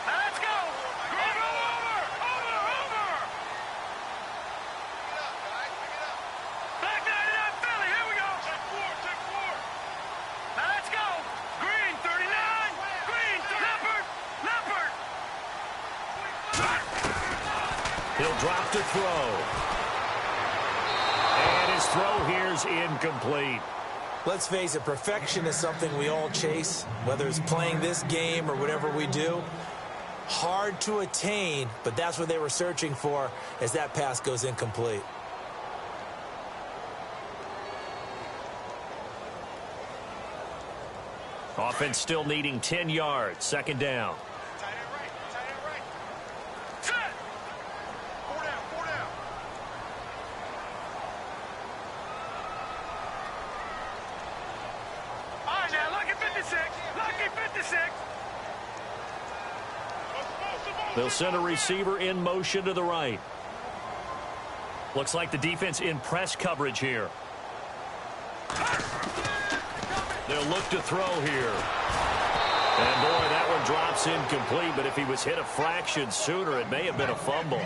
Let's go. Over. Back 99 Philly. Here we go. Check 4. Let's go. Green 39. Green 30. Leopard. He'll drop to throw. And his throw here's incomplete. Let's face it, perfection is something we all chase, whether it's playing this game or whatever we do. Hard to attain, but that's what they were searching for as that pass goes incomplete. Offense still needing 10 yards. Second down. They'll send a receiver in motion to the right. Looks like the defense in press coverage here. They'll look to throw here. And, boy, that one drops incomplete, but if he was hit a fraction sooner, it may have been a fumble.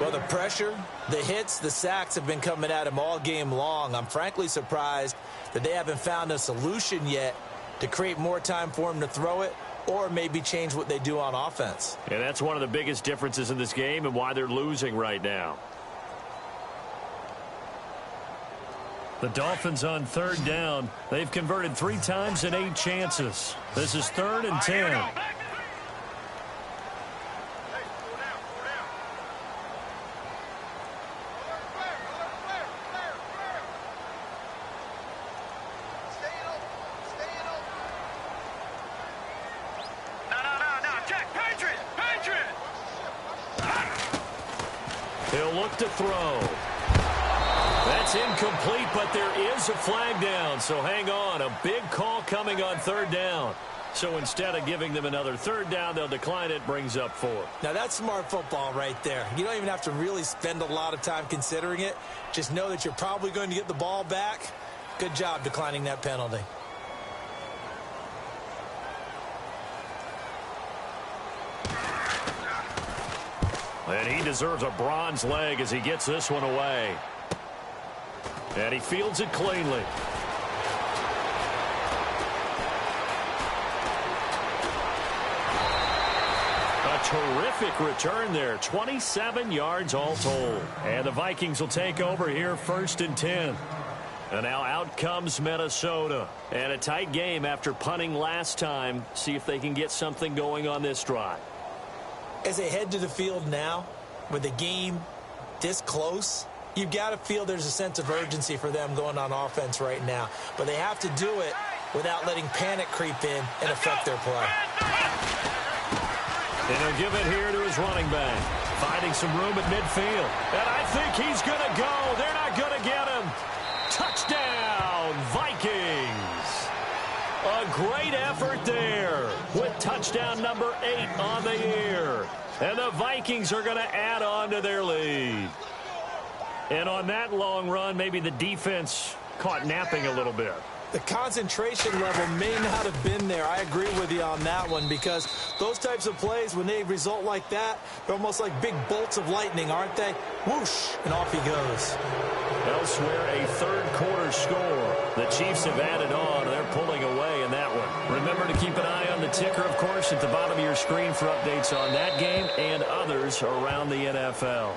Well, the pressure, the hits, the sacks have been coming at him all game long. I'm frankly surprised that they haven't found a solution yet to create more time for him to throw it, or maybe change what they do on offense. And that's one of the biggest differences in this game and why they're losing right now. The Dolphins on third down. They've converted 3 times in 8 chances. This is 3rd and 10. He'll look to throw. That's incomplete, but there is a flag down, so hang on. A big call coming on third down. So instead of giving them another third down, they'll decline it, brings up 4. Now, that's smart football right there. You don't even have to really spend a lot of time considering it. Just know that you're probably going to get the ball back. Good job declining that penalty. And he deserves a bronze leg as he gets this one away. And he fields it cleanly. A terrific return there. 27 yards all told. And the Vikings will take over here 1st and 10. And now out comes Minnesota. And a tight game after punting last time. See if they can get something going on this drive. As they head to the field now, with the game this close, you've got to feel there's a sense of urgency for them going on offense right now. But they have to do it without letting panic creep in and affect their play. And he'll give it here to his running back. Finding some room at midfield. And I think he's going to go. They're not going to get him. Touchdown, Vikings. A great effort there with touchdown number 8 on the year. And the Vikings are going to add on to their lead. And on that long run, maybe the defense caught napping a little bit. The concentration level may not have been there. I agree with you on that one, because those types of plays, when they result like that, they're almost like big bolts of lightning, aren't they? Whoosh, and off he goes. Elsewhere, a third-quarter score. The Chiefs have added on. They're pulling away in that one. Remember to keep an eye on the ticker, of course, at the bottom of your screen for updates on that game and others around the NFL.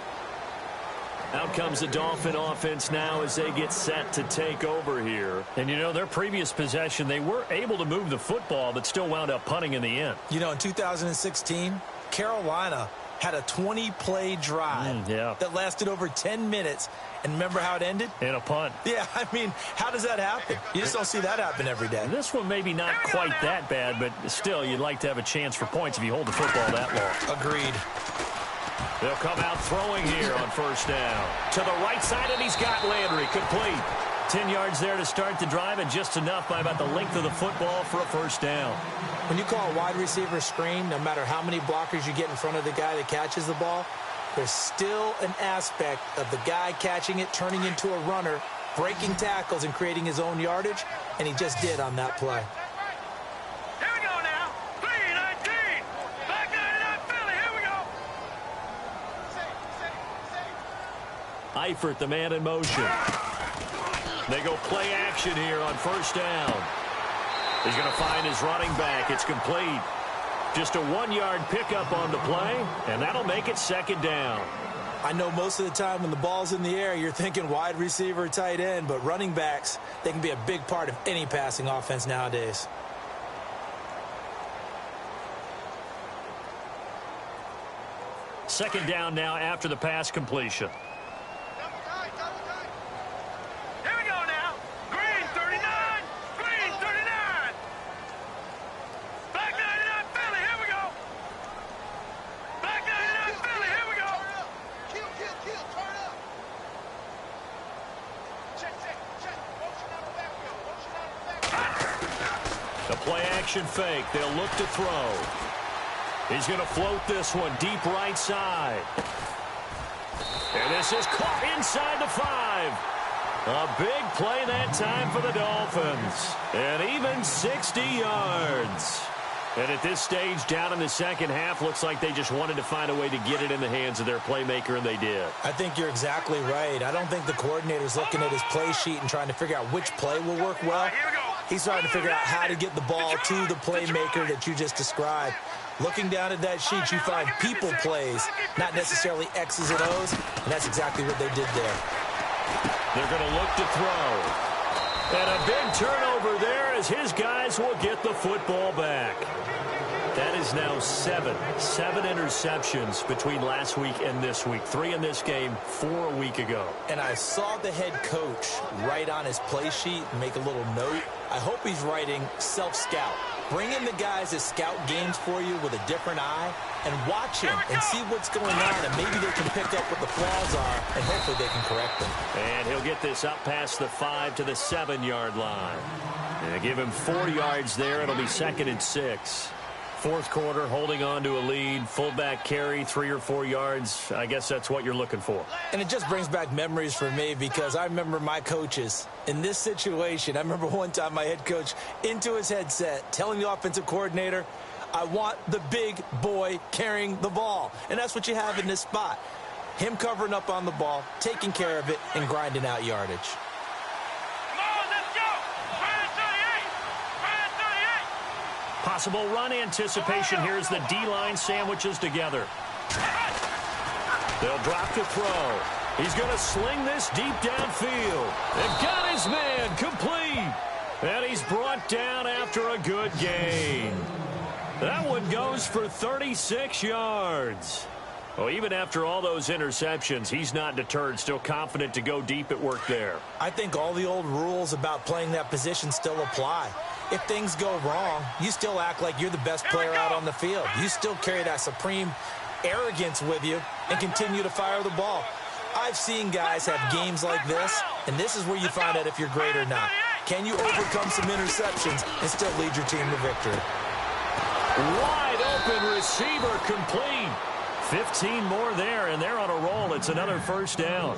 Out comes the Dolphin offense now as they get set to take over here. And, you know, their previous possession, they were able to move the football, but still wound up punting in the end. You know, in 2016, Carolina had a 20-play drive that lasted over 10 minutes. And remember how it ended? In a punt. Yeah, I mean, how does that happen? You just don't see that happen every day. This one maybe not quite that bad, but still, you'd like to have a chance for points if you hold the football that long. Agreed. They'll come out throwing here on first down. To the right side, and he's got Landry. Complete. 10 yards there to start the drive, and just enough by about the length of the football for a first down. When you call a wide receiver screen, no matter how many blockers you get in front of the guy that catches the ball, there's still an aspect of the guy catching it, turning into a runner, breaking tackles and creating his own yardage, and he just did on that play. Here we go now. 3-19. Back 99 Philly. Here we go. Eifert, the man in motion. They go play action here on first down. He's going to find his running back. It's complete. Just a 1-yard pickup on the play, and that'll make it second down. I know most of the time when the ball's in the air, you're thinking wide receiver, tight end, but running backs, they can be a big part of any passing offense nowadays. Second down now after the pass completion. Here we go now. Green 39. Green 39. Black 99 Philly. Here we go. Black 99 Philly. Here we go. Kill. Turn up. Check. Motion out of the backfield. The play action fake. They'll look to throw. He's going to float this one deep right side. And this is caught inside the 5. A big play that time for the Dolphins. And even 60 yards. And at this stage, down in the second half, looks like they just wanted to find a way to get it in the hands of their playmaker, and they did. I think you're exactly right. I don't think the coordinator's looking at his play sheet and trying to figure out which play will work well. He's trying to figure out how to get the ball to the playmaker that you just described. Looking down at that sheet, you find people plays, not necessarily X's and O's, and that's exactly what they did there. They're going to look to throw. And a big turnover there as his guys will get the football back. That is now 7 interceptions between last week and this week. 3 in this game, 4 a week ago. And I saw the head coach write on his play sheet, make a little note. I hope he's writing self-scout. Bring in the guys that scout games for you with a different eye and watch him and see what's going on, and maybe they can pick up what the flaws are, and hopefully they can correct them. And he'll get this up past the 5 to the 7-yard line. And give him 4 yards there. It'll be 2nd and 6. Fourth quarter, holding on to a lead, fullback carry, 3 or 4 yards. I guess that's what you're looking for. And it just brings back memories for me because I remember my coaches in this situation. I remember one time my head coach into his headset telling the offensive coordinator, I want the big boy carrying the ball. And that's what you have in this spot. Him covering up on the ball, taking care of it, and grinding out yardage. Possible run anticipation here as the D-line sandwiches together. They'll drop the throw. He's going to sling this deep downfield. They've got his man complete. And he's brought down after a good gain. That one goes for 36 yards. Well, even after all those interceptions, he's not deterred, still confident to go deep at work there. I think all the old rules about playing that position still apply. If things go wrong, you still act like you're the best player out on the field. You still carry that supreme arrogance with you and continue to fire the ball. I've seen guys have games like this, and this is where you find out if you're great or not. Can you overcome some interceptions and still lead your team to victory? Wide open receiver complete. 15 more there, and they're on a roll. It's another first down.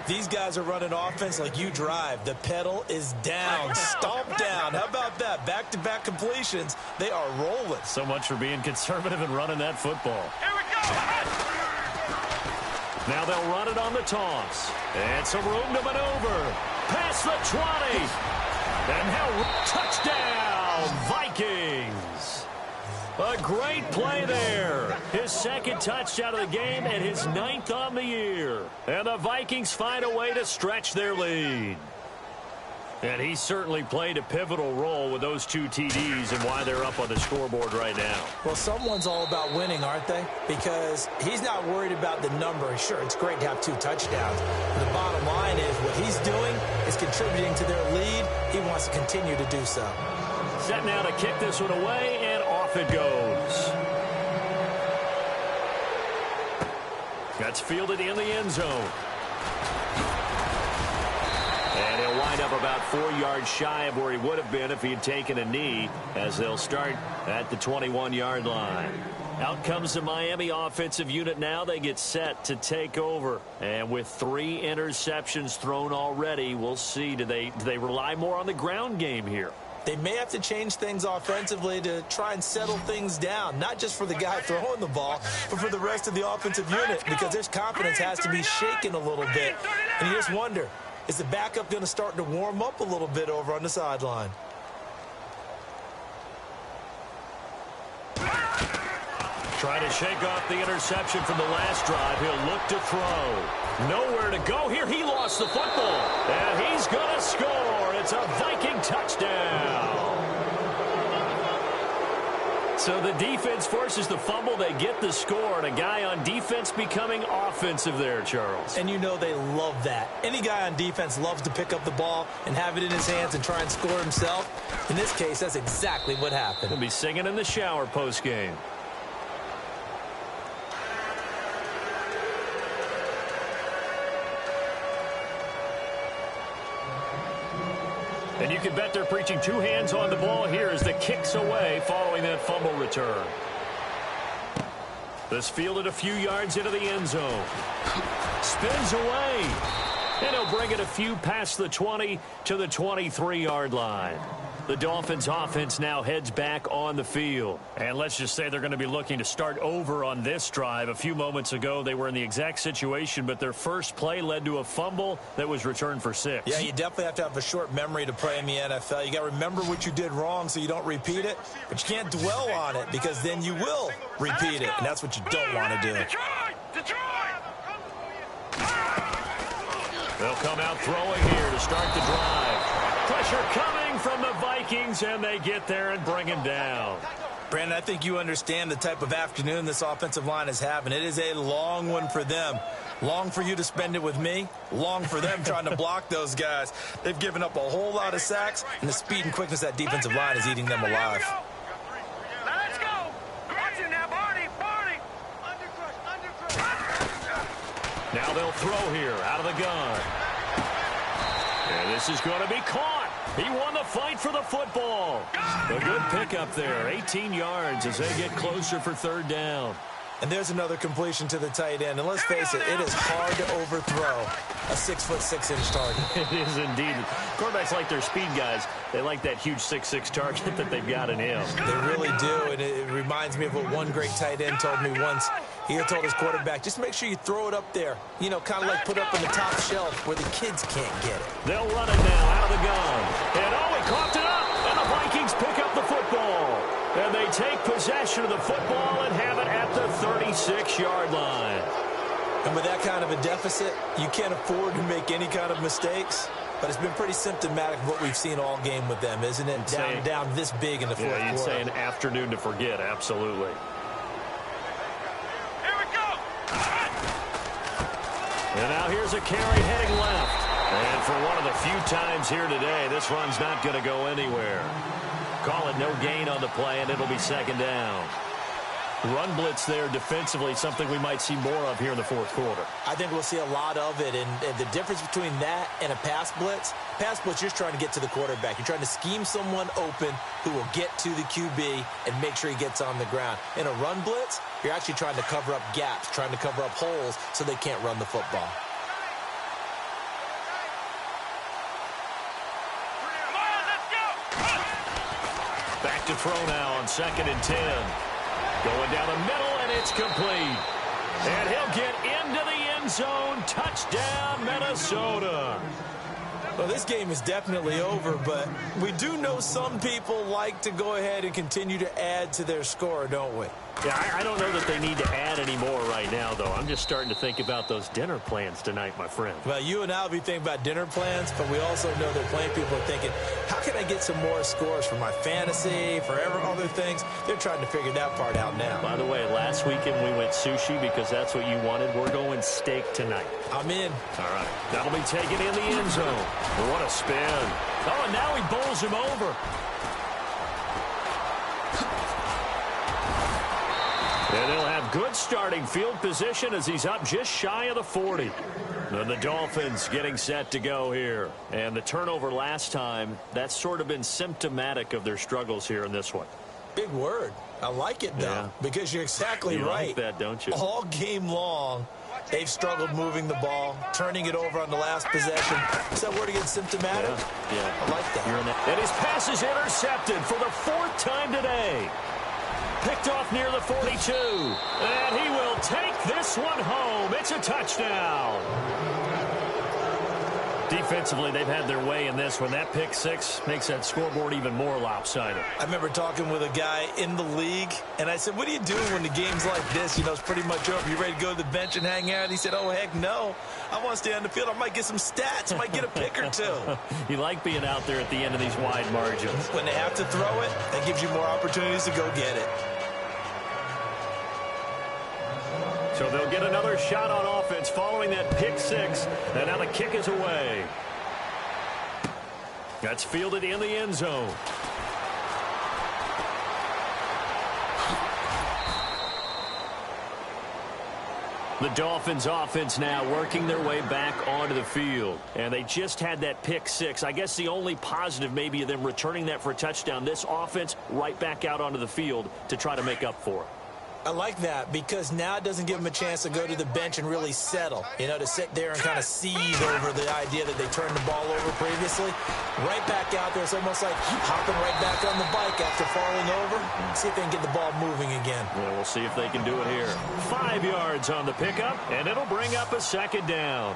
These guys are running offense like you drive. The pedal is down, stomp down. How about that? Back-to-back completions. They are rolling. So much for being conservative and running that football. Here we go. Now they'll run it on the toss. And some room to maneuver. Past the 20. And now touchdown, Vikings. A great play there. His 2nd touchdown of the game and his 9th on the year. And the Vikings find a way to stretch their lead. And he certainly played a pivotal role with those 2 TDs and why they're up on the scoreboard right now. Well, someone's all about winning, aren't they? Because he's not worried about the number. Sure, it's great to have 2 touchdowns. But the bottom line is what he's doing is contributing to their lead. He wants to continue to do so. Set now to kick this one away, and off it goes. That's fielded in the end zone. And he'll wind up about 4 yards shy of where he would have been if he had taken a knee, as they'll start at the 21-yard line. Out comes the Miami offensive unit now. They get set to take over. And with 3 interceptions thrown already, we'll see. Do they rely more on the ground game here? They may have to change things offensively to try and settle things down, not just for the guy throwing the ball, but for the rest of the offensive unit, because their confidence has to be shaken a little bit. And you just wonder, is the backup going to start to warm up a little bit over on the sideline? Trying to shake off the interception from the last drive. He'll look to throw. Nowhere to go here. He lost the football. And he's going to score. It's a Viking touchdown. So the defense forces the fumble. They get the score. And a guy on defense becoming offensive there, Charles. And you know they love that. Any guy on defense loves to pick up the ball and have it in his hands and try and score himself. In this case, that's exactly what happened. He'll be singing in the shower post-game. And you can bet they're preaching two hands on the ball here as the kick's away following that fumble return. This fielded a few yards into the end zone. Spins away. And he'll bring it a few past the 20 to the 23-yard line. The Dolphins offense now heads back on the field. And let's just say they're going to be looking to start over on this drive. A few moments ago, they were in the exact situation, but their first play led to a fumble that was returned for 6. Yeah, you definitely have to have a short memory to play in the NFL. You got to remember what you did wrong so you don't repeat it, but you can't dwell on it because then you will repeat it, and that's what you don't want to do. They'll come out throwing here to start the drive. Pressure coming from the Vikings, and they get there and bring him down. Brandon, I think you understand the type of afternoon this offensive line is having. It is a long one for them. Long for you to spend it with me. Long for them trying to block those guys. They've given up a whole lot of sacks, and the speed and quickness of that defensive line is eating them alive. Let's go. Watch it now, Barney. Barney. Now they'll throw here out of the gun. And this is going to be caught. He won the fight for the football. A good pickup there. 18 yards as they get closer for third down. And there's another completion to the tight end. And let's face it, it is hard to overthrow a 6'6" target. It is indeed. Quarterbacks like their speed guys. They like that huge 6'6" target that they've got in him. They really do. And it reminds me of what one great tight end told me once. He had told his quarterback, just make sure you throw it up there. You know, kind of like put up on the top shelf where the kids can't get it. They'll run it now out of the gun. And he coughed it up. And the Vikings pick up the football. And they take possession of the football and have it at the 36-yard line. And with that kind of a deficit, you can't afford to make any kind of mistakes. But it's been pretty symptomatic of what we've seen all game with them, isn't it? Down this big in the fourth quarter. Yeah, you'd say an afternoon to forget, absolutely. Here we go. And now here's a carry heading left. And for one of the few times here today, this run's not going to go anywhere. Call it no gain on the play, and it'll be second down. Run blitz there defensively, something we might see more of here in the fourth quarter. I think we'll see a lot of it, and the difference between that and a pass blitz, you're just trying to get to the quarterback. You're trying to scheme someone open who will get to the QB and make sure he gets on the ground. In a run blitz, you're actually trying to cover up gaps, trying to cover up holes so they can't run the football. Back to throw now on 2nd and 10. Going down the middle, and it's complete. And he'll get into the end zone. Touchdown, Minnesota. Well, this game is definitely over, but we do know some people like to go ahead and continue to add to their score, don't we? Yeah, I don't know that they need to add any more right now, though. I'm just starting to think about those dinner plans tonight, my friend. Well, you and I will be thinking about dinner plans, but we also know that plenty of people are thinking, how can I get some more scores for my fantasy, for other things? They're trying to figure that part out now. By the way, last weekend we went sushi because that's what you wanted. We're going steak tonight. I'm in. All right. That'll be taken in the end zone. What a spin. Oh, and now he bowls him over. And they'll have good starting field position as he's up just shy of the 40. And the Dolphins getting set to go here. And the turnover last time, that's sort of been symptomatic of their struggles here in this one. Big word. I like it, though, because you're exactly right. You like that, don't you? All game long, they've struggled moving the ball, turning it over on the last possession. Is that word again, symptomatic? Yeah. I like that. And his pass is intercepted for the 4th time today. Picked off near the 42. And he will take this one home. It's a touchdown. Defensively, they've had their way in this one. That pick six makes that scoreboard even more lopsided. I remember talking with a guy in the league, and I said, what are you doing when the game's like this? You know, it's pretty much over. You ready to go to the bench and hang out? He said, oh, heck no. I want to stay on the field. I might get some stats. I might get a pick or two. You like being out there at the end of these wide margins. When they have to throw it, that gives you more opportunities to go get it. So they'll get another shot on offense following that pick six. And now the kick is away. That's fielded in the end zone. The Dolphins offense now working their way back onto the field. And they just had that pick six. I guess the only positive maybe of them returning that for a touchdown. This offense right back out onto the field to try to make up for it. I like that because now it doesn't give them a chance to go to the bench and really settle, you know, to sit there and kind of seethe over the idea that they turned the ball over previously. Right back out there, it's almost like hopping right back on the bike after falling over. See if they can get the ball moving again. Well, we'll see if they can do it here. 5 yards on the pickup, and it'll bring up a second down.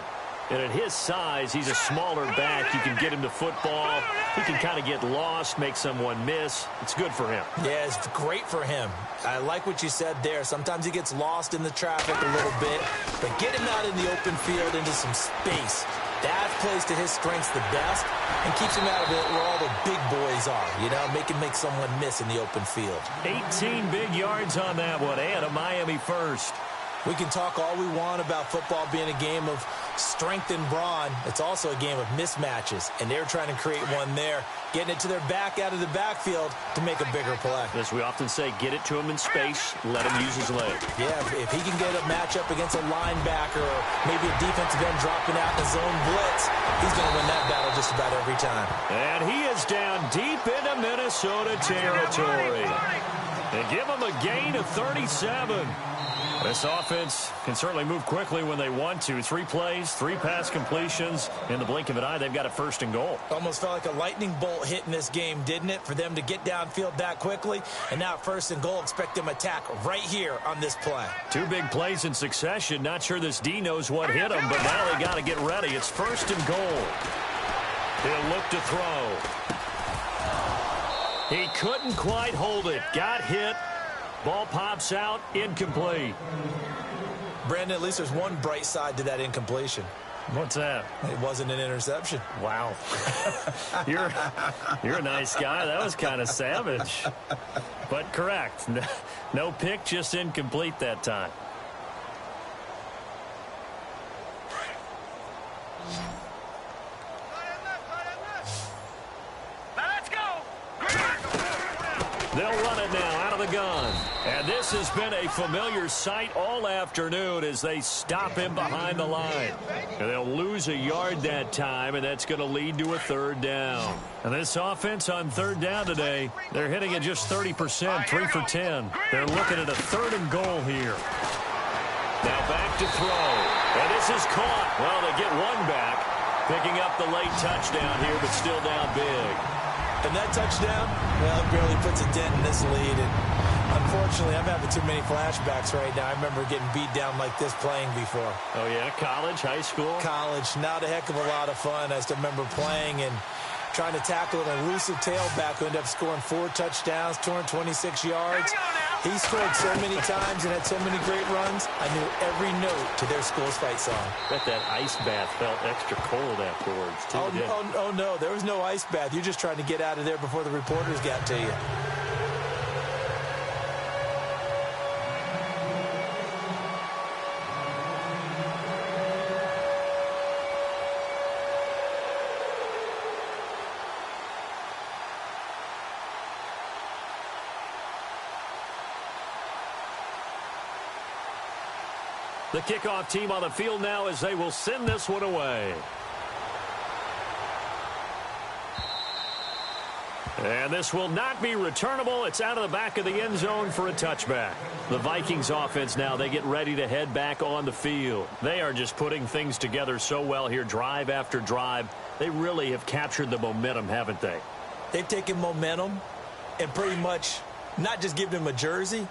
And at his size, he's a smaller back. You can get him to football. He can kind of get lost, make someone miss. It's good for him. Yeah, it's great for him. I like what you said there. Sometimes he gets lost in the traffic a little bit, but get him out in the open field into some space. That plays to his strengths the best and keeps him out of it where all the big boys are, you know, make someone miss in the open field. 18 big yards on that one, and a Miami first. We can talk all we want about football being a game of strength and brawn. It's also a game of mismatches, and they're trying to create one there, getting it to their back out of the backfield to make a bigger play. As we often say, get it to him in space, let him use his leg. Yeah, if he can get a matchup against a linebacker or maybe a defensive end dropping out in the zone blitz, he's going to win that battle just about every time. And he is down deep into Minnesota territory. And give him a gain of 37. This offense can certainly move quickly when they want to. 3 plays, 3 pass completions. In the blink of an eye, they've got a first and goal. Almost felt like a lightning bolt hit in this game, didn't it? For them to get downfield that quickly. And now first and goal, expect them to attack right here on this play. 2 big plays in succession. Not sure this D knows what hit him, but now they got to get ready. It's first and goal. He'll look to throw. He couldn't quite hold it. Got hit. Ball pops out, incomplete. Brandon, at least there's one bright side to that incompletion. What's that? It wasn't an interception. Wow. You're a nice guy. That was kind of savage. But correct. No pick, just incomplete that time. They'll run it now out of the gun. And this has been a familiar sight all afternoon as they stop him behind the line. And they'll lose a yard that time, and that's going to lead to a third down. And this offense on third down today, they're hitting at just 30%, 3 for 10. They're looking at a third and goal here. Now back to throw. And this is caught. Well, they get one back, picking up the late touchdown here, but still down big. And that touchdown, well, it barely puts a dent in this lead. And unfortunately, I'm having too many flashbacks right now. I remember getting beat down like this playing before. Oh, yeah? College, high school? College. Not a heck of a lot of fun. I still remember playing and trying to tackle an elusive tailback who ended up scoring 4 touchdowns, 226 yards. He scored so many times and had so many great runs, I knew every note to their school's fight song. Bet that ice bath felt extra cold afterwards, too. Oh, no, there was no ice bath. You're just trying to get out of there before the reporters got to you. The kickoff team on the field now as they will send this one away. And this will not be returnable. It's out of the back of the end zone for a touchback. The Vikings offense now, they get ready to head back on the field. They are just putting things together so well here, drive after drive. They really have captured the momentum, haven't they? They've taken momentum and pretty much not just give them a jersey,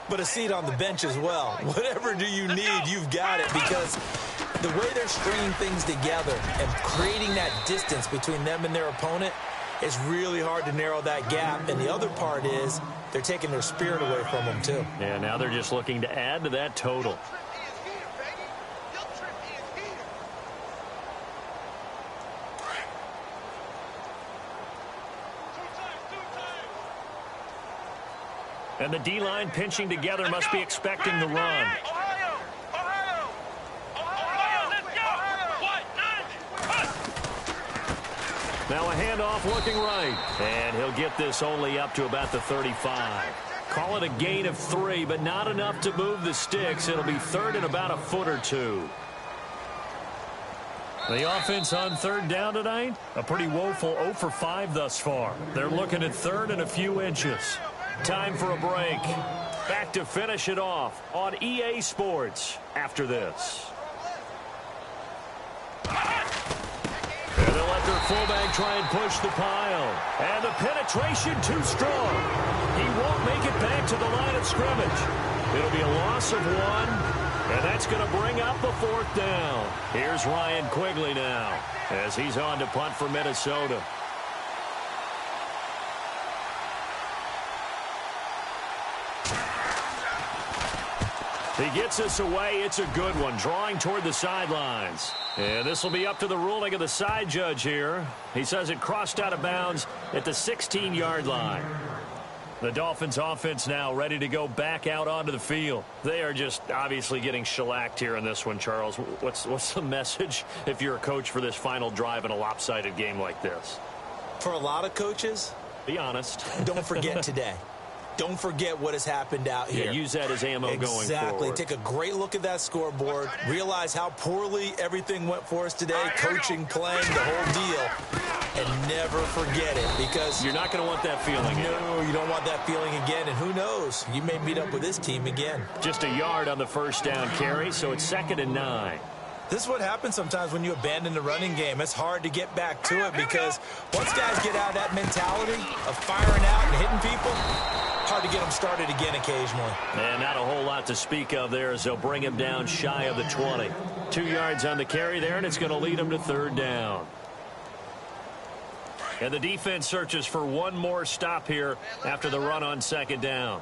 but a seat on the bench as well. Whatever do you need, you've got it, because The way they're stringing things together and creating that distance between them and their opponent, it's really hard to narrow that gap. And the other part is they're taking their spirit away from them, too. Yeah, now they're just looking to add to that total. And the D-line pinching together must be expecting the run. Now a handoff looking right. And he'll get this only up to about the 35. Call it a gain of 3, but not enough to move the sticks. It'll be third and about a foot or two. The offense on third down tonight, a pretty woeful 0 for 5 thus far. They're looking at third and a few inches. Time for a break. Back to finish it off on EA Sports after this. And they'll let their fullback try and push the pile. And the penetration too strong. He won't make it back to the line of scrimmage. It'll be a loss of 1, and that's going to bring up a 4th down. Here's Ryan Quigley now as he's on to punt for Minnesota. He gets us away. It's a good one, drawing toward the sidelines. And this will be up to the ruling of the side judge here. He says it crossed out of bounds at the 16-yard line. The Dolphins offense now ready to go back out onto the field. They are just obviously getting shellacked here in this one, Charles. What's the message if you're a coach for this final drive in a lopsided game like this? For a lot of coaches, be honest. Don't forget today. Don't forget what has happened out here. Yeah, use that as ammo going forward. Exactly. Take a great look at that scoreboard. Realize how poorly everything went for us today. Coaching, playing, the whole deal. And never forget it, because you're not going to want that feeling again. No, you don't want that feeling again. And who knows? You may meet up with this team again. Just a yard on the first down carry, so it's 2nd and 9. This is what happens sometimes when you abandon the running game. It's hard to get back to it, because once guys get out of that mentality of firing out and hitting people, hard to get them started again occasionally. And not a whole lot to speak of there as they'll bring him down shy of the 20. 2 yards on the carry there, and it's going to lead him to 3rd down. And the defense searches for one more stop here after the run on 2nd down.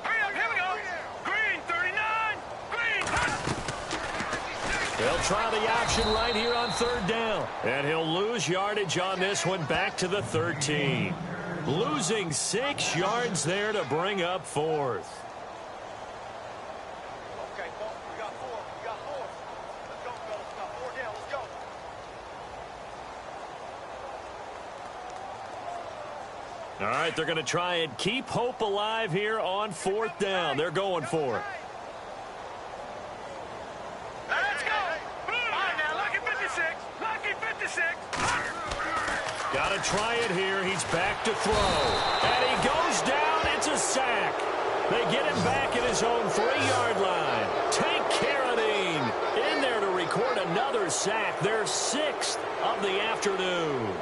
Hurry up, here we go. Green, 39. Green. They'll try the option right here on 3rd down. And he'll lose yardage on this one back to the 13. Losing 6 yards there to bring up 4th. Okay, we got 4. We got 4. Let's go, fellas. We got 4 down. Let's go. All right, they're going to try and keep hope alive here on 4th down. They're going for it. Let's go. All right, now, lucky 56. Lucky 56. Got to try it here. He's back to throw. And he goes down. It's a sack. They get him back at his own 3-yard line. Tank Carradine in there to record another sack. Their 6th of the afternoon.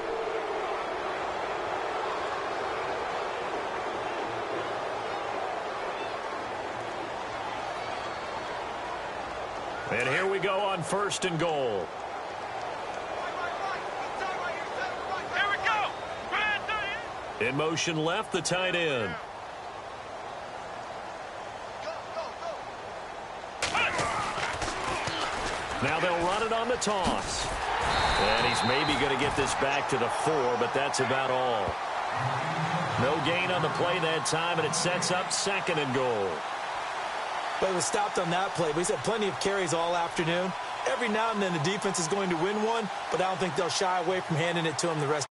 And here we go on 1st and goal. Here we go. In motion left, the tight end. Now they'll run it on the toss. And he's maybe going to get this back to the 4, but that's about all. No gain on the play that time, and it sets up 2nd and goal. But it was stopped on that play. But he's had plenty of carries all afternoon. Every now and then the defense is going to win one, but I don't think they'll shy away from handing it to him the rest